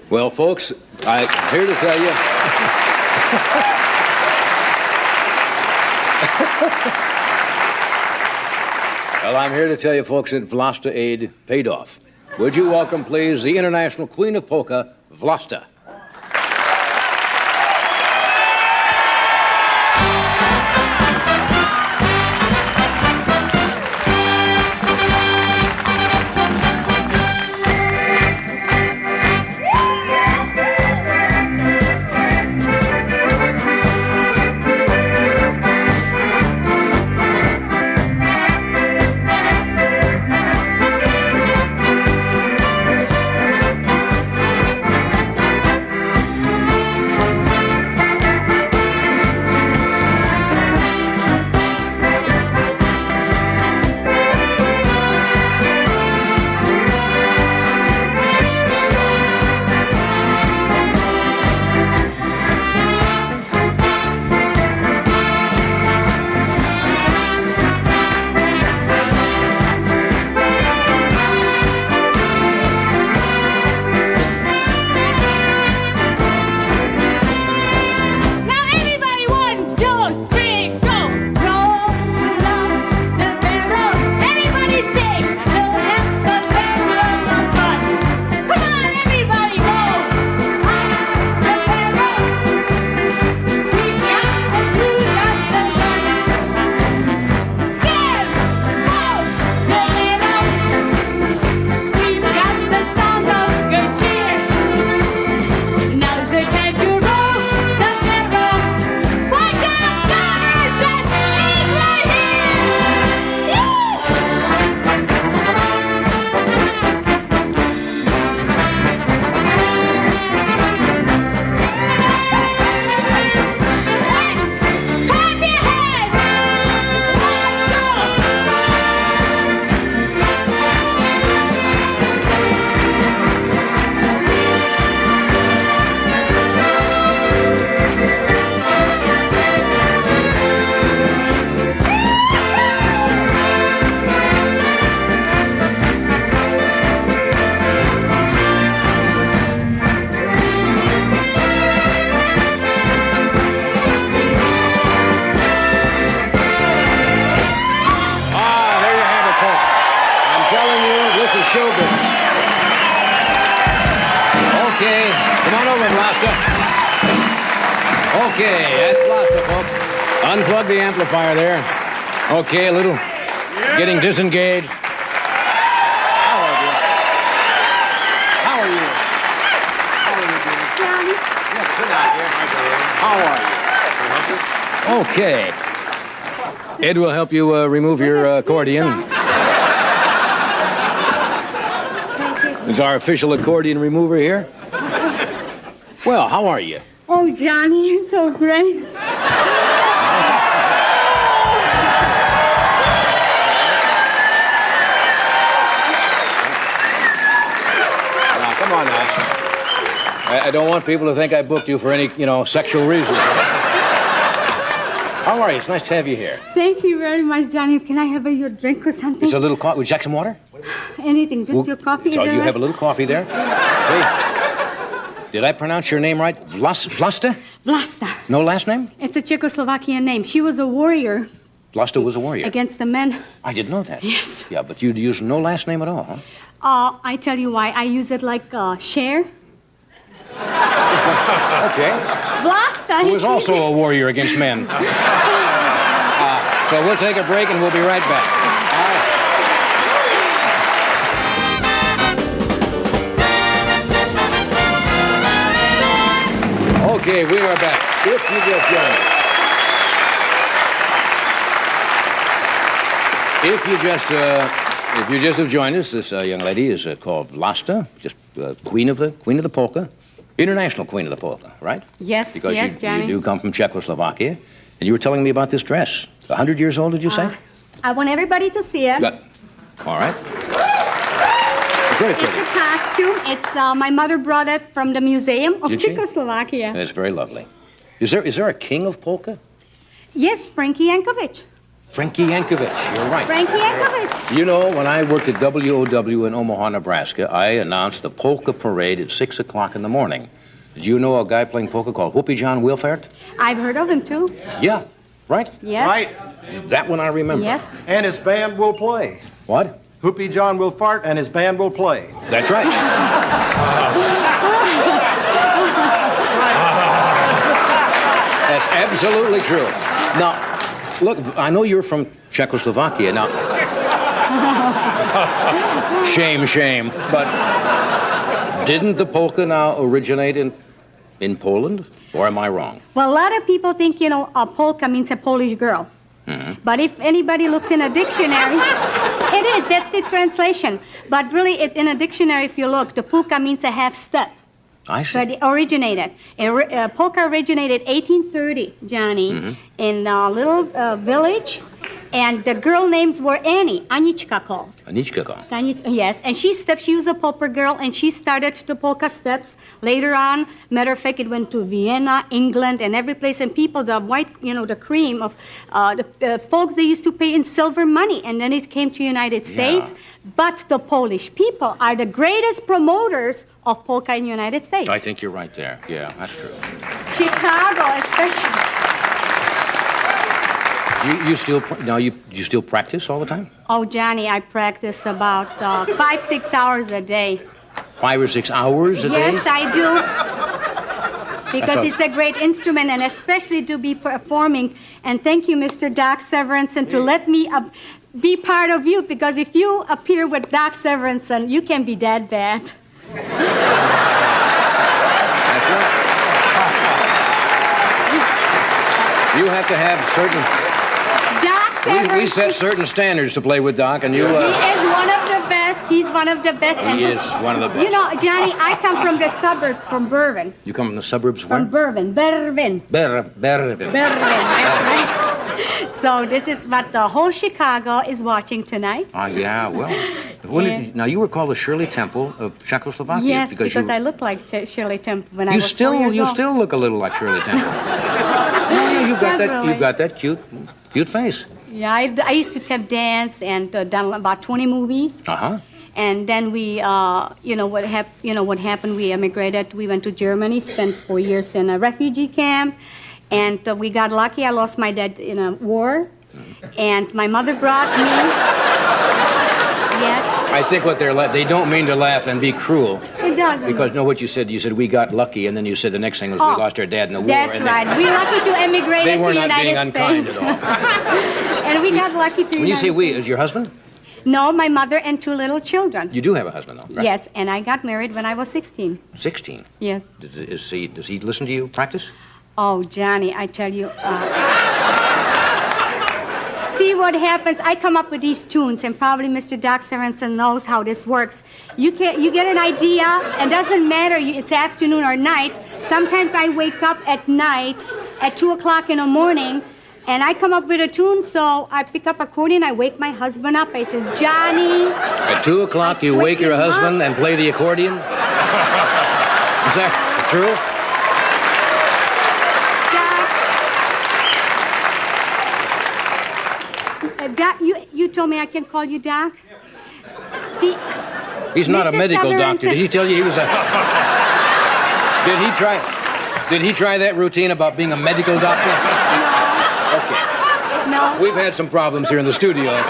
Well, folks, I'm here to tell you. Well, I'm here to tell you, folks, that Vlasta aid paid off. Would you welcome, please, the international queen of polka, Vlasta. Okay, that's Vlasta, folks. Unplug the amplifier there. Okay, a little getting disengaged. How are you? How are you? How are you doing? Johnny. Yeah, sit down here. How are you? Okay. Ed will help you remove your accordion. It's our official accordion remover here. Well, how are you? Oh, Johnny, you're so great. Now, come on now. I don't want people to think I booked you for any, sexual reason. How are you? It's nice to have you here. Thank you very much, Johnny. Can I have your drink or something? It's a little coffee. Would you like some water? Anything, just your coffee. So you have a little coffee there. See? Did I pronounce your name right? Vlasta? Vlasta. No last name? It's a Czechoslovakian name. She was a warrior. Vlasta was a warrior? Against the men. I didn't know that. Yes. Yeah, but you'd use no last name at all, huh? I tell you why. I use it like Cher. Okay. Vlasta. Who was also a warrior against men. So we'll take a break and we'll be right back. Okay, we are back. If you just joined us. If you just have joined us, this young lady is called Vlasta, just queen of the polka, international queen of the polka, right? Yes, because yes, Johnny. you do come from Czechoslovakia, and you were telling me about this dress. 100 years old, did you say? I want everybody to see it. All right. Very pretty. It's a costume. It's my mother brought it from the museum of Did she? Czechoslovakia. That's very lovely. Is there a king of polka? Yes, Frankie Yankovic. Frankie Yankovic, you're right. Frankie Yankovic. You know, when I worked at WOW in Omaha, Nebraska, I announced the polka parade at 6 o'clock in the morning. Did you know a guy playing polka called Whoopie John Wilfert? I've heard of him, too. Yeah, right? Yes. Right. That one I remember. Yes. And his band will play. What? Whoopie John will fart and his band will play. That's right. That's absolutely true. Now, look, I know you're from Czechoslovakia. Now, shame, but didn't the polka now originate in Poland? Or am I wrong? Well, a lot of people think, a polka means a Polish girl. Mm-hmm. But if anybody looks in a dictionary, it is, that's the translation. But really, in a dictionary, if you look, the polka means a half step. I see. But it originated. Polka originated 1830, Johnny, in a little village. And the girl names were Annie, Anichka called. Anichka called. Yes, and she was a pauper girl, and she started the polka steps. Later on, matter of fact, it went to Vienna, England, and every place. And people, the white, the cream of the folks, they used to pay in silver money, and then it came to United States. But the Polish people are the greatest promoters of polka in the United States. I think you're right there. Yeah, that's true. Chicago, especially. You still practice all the time? Oh, Johnny, I practice about 5-6 hours a day. 5 or 6 hours a day? Yes, I do. Because it's a great instrument, and especially to be performing. And thank you, Mr. Doc Severinsen, to let me be part of you, because if you appear with Doc Severinsen, you can be that bad. That's right. You have to have certain... We set certain standards to play with Doc, and you... He is one of the best. He's one of the best. He is one of the best. Johnny, I come from the suburbs, from Berwyn. You come from the suburbs where? From Berwyn. Berwyn. Berwyn, that's right. So this is what the whole Chicago is watching tonight. Yeah, well... Now, you were called the Shirley Temple of Czechoslovakia. Yes, because I look like Shirley Temple when I was 4 years old. You still look a little like Shirley Temple. You've got that cute face. Yeah, I used to tap dance and done about 20 movies. Uh-huh. And then we, what happened, we emigrated. We went to Germany, spent 4 years in a refugee camp. And we got lucky. I lost my dad in a war. And my mother brought me. Yes. I think they don't mean to laugh and be cruel. It doesn't. Because, no, what you said we got lucky, and then you said the next thing was we lost our dad in the war. That's right. We're lucky to emigrate to the United States. They were not being unkind at all. And we got lucky to When you say we, is your husband? No, my mother and 2 little children. You do have a husband, though, right? Yes, and I got married when I was 16. 16? Yes. Does he listen to you practice? Oh, Johnny, I tell you. See what happens. I come up with these tunes, and probably Mr. Doc Severinsen knows how this works. You get an idea, and doesn't matter it's afternoon or night. Sometimes I wake up at night at 2 o'clock in the morning, and I come up with a tune, so I pick up accordion, I wake my husband up. I says, Johnny. At 2 o'clock, you wake your husband and play the accordion? Is that true? Doc, you told me I can call you Doc? See, he's not Mr. a medical doctor. Did he tell you he was a... Did he try that routine about being a medical doctor? No. Okay. No. We've had some problems here in the studio.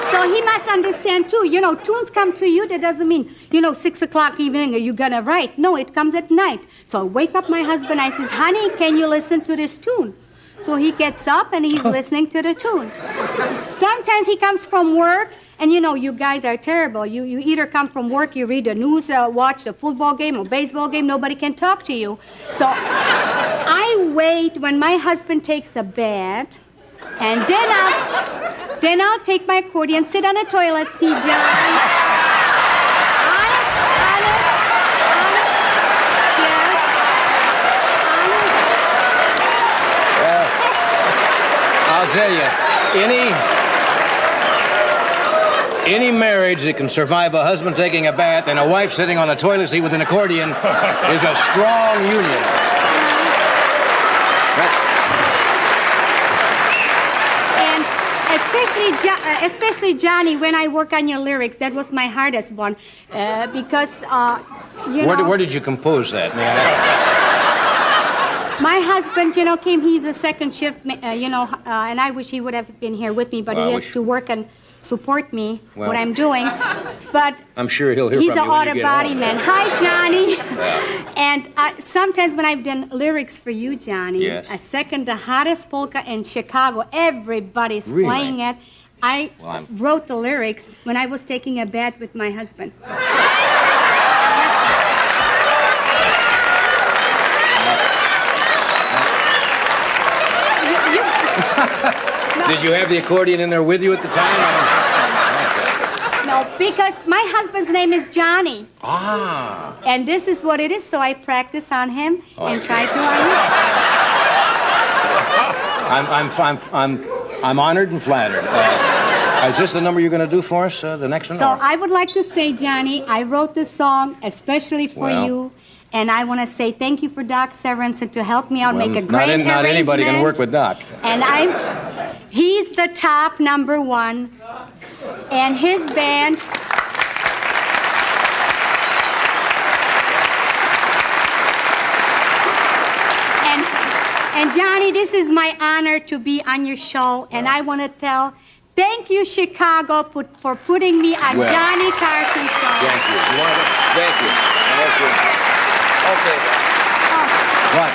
So he must understand, too. You know, tunes come to you. That doesn't mean, 6 o'clock evening, are you going to write? No, it comes at night. So I wake up my husband. I says, honey, can you listen to this tune? So he gets up and he's listening to the tune. Sometimes he comes from work. And you guys are terrible. You either come from work, you read the news, watch the football game or baseball game, nobody can talk to you. So I wait when my husband takes a bath, and then I'll take my accordion, sit on the toilet, see John. Honest, yes. Well, I'll tell you, any marriage that can survive a husband taking a bath and a wife sitting on a toilet seat with an accordion is a strong union. And especially Johnny, when I work on your lyrics, that was my hardest one, because Where did you compose that? My husband, came. He's a second shift, and I wish he would have been here with me, but he has to work and support me, what I'm doing. But I'm sure he'll hear from you. He's an auto body man. Hi, Johnny. Yeah. And sometimes when I've done lyrics for you, Johnny, yes. the hottest polka in Chicago, everybody's playing it. I wrote the lyrics when I was taking a bath with my husband. Did you have the accordion in there with you at the time? No, because my husband's name is Johnny. Ah. And this is what it is, so I practice on him and try to on you. I'm honored and flattered. Is this the number you're going to do for us, the next one? So I would like to say, Johnny, I wrote this song especially for you. And I want to say thank you for Doc Severinsen to help me out, make a great arrangement. Not anybody can work with Doc. And he's the top number one. And his band. And Johnny, this is my honor to be on your show. And I want to thank you, Chicago, for putting me on Johnny Carson show. Thank you. Thank you. Okay. What?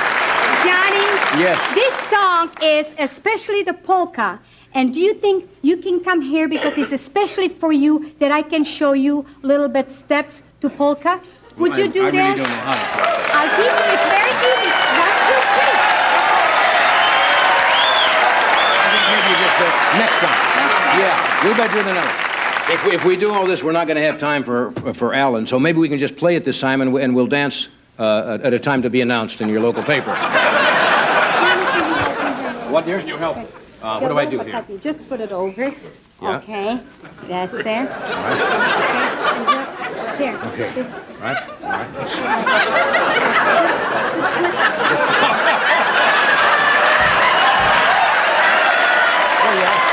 Johnny, yes. This song is especially the polka. And do you think you can come here because it's especially for you that I can show you little bit steps to polka? Would you do that? I really don't know how to polka. I'll teach you. It's very easy. 1, 2, 3. I think maybe just next time. Yeah, we better do it another. If we do all this, we're not going to have time for Alan. So maybe we can just play it this time, and we'll dance at a time to be announced in your local paper. What, dear? Can you help? What do I do here? Just put it over. Yeah. Okay. That's it. All right. Okay. And just, here. Okay. This. All right. All right. Oh, yeah.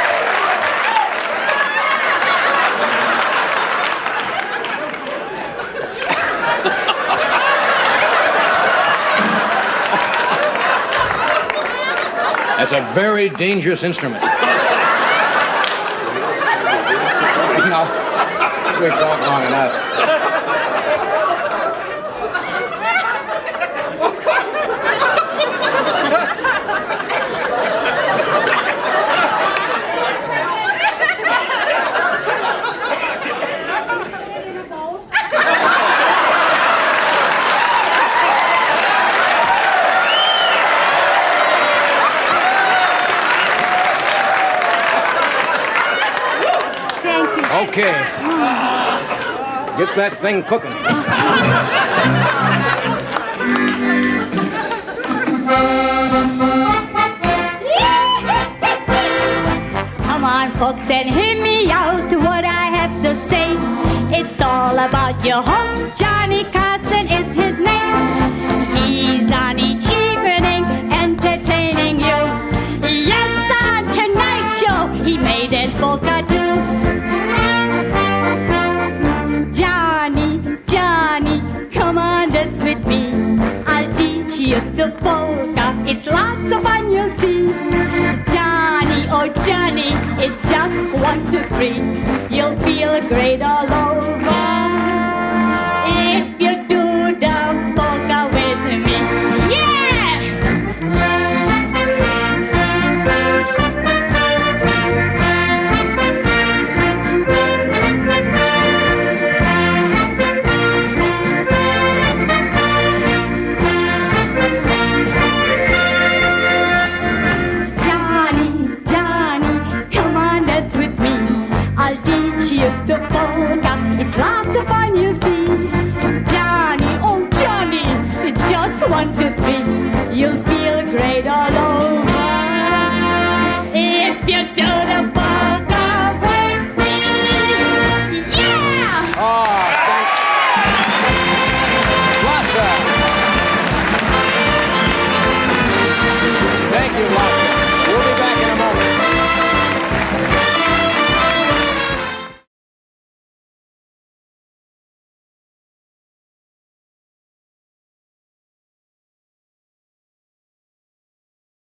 That's a very dangerous instrument. We've talked long enough. Okay. Get that thing cooking. Come on, folks, and hear me out what I have to say. It's all about your host, Johnny Carson is his name. He's on each evening entertaining you. Yes, on tonight's show, he made it polka too. Johnny, come on, dance with me. you the polka. It's lots of fun, you'll see. Johnny, oh Johnny, it's just 1, 2, 3. You'll feel great all over if you do the polka with me. Yeah! Johnny, Johnny, come on, dance with me.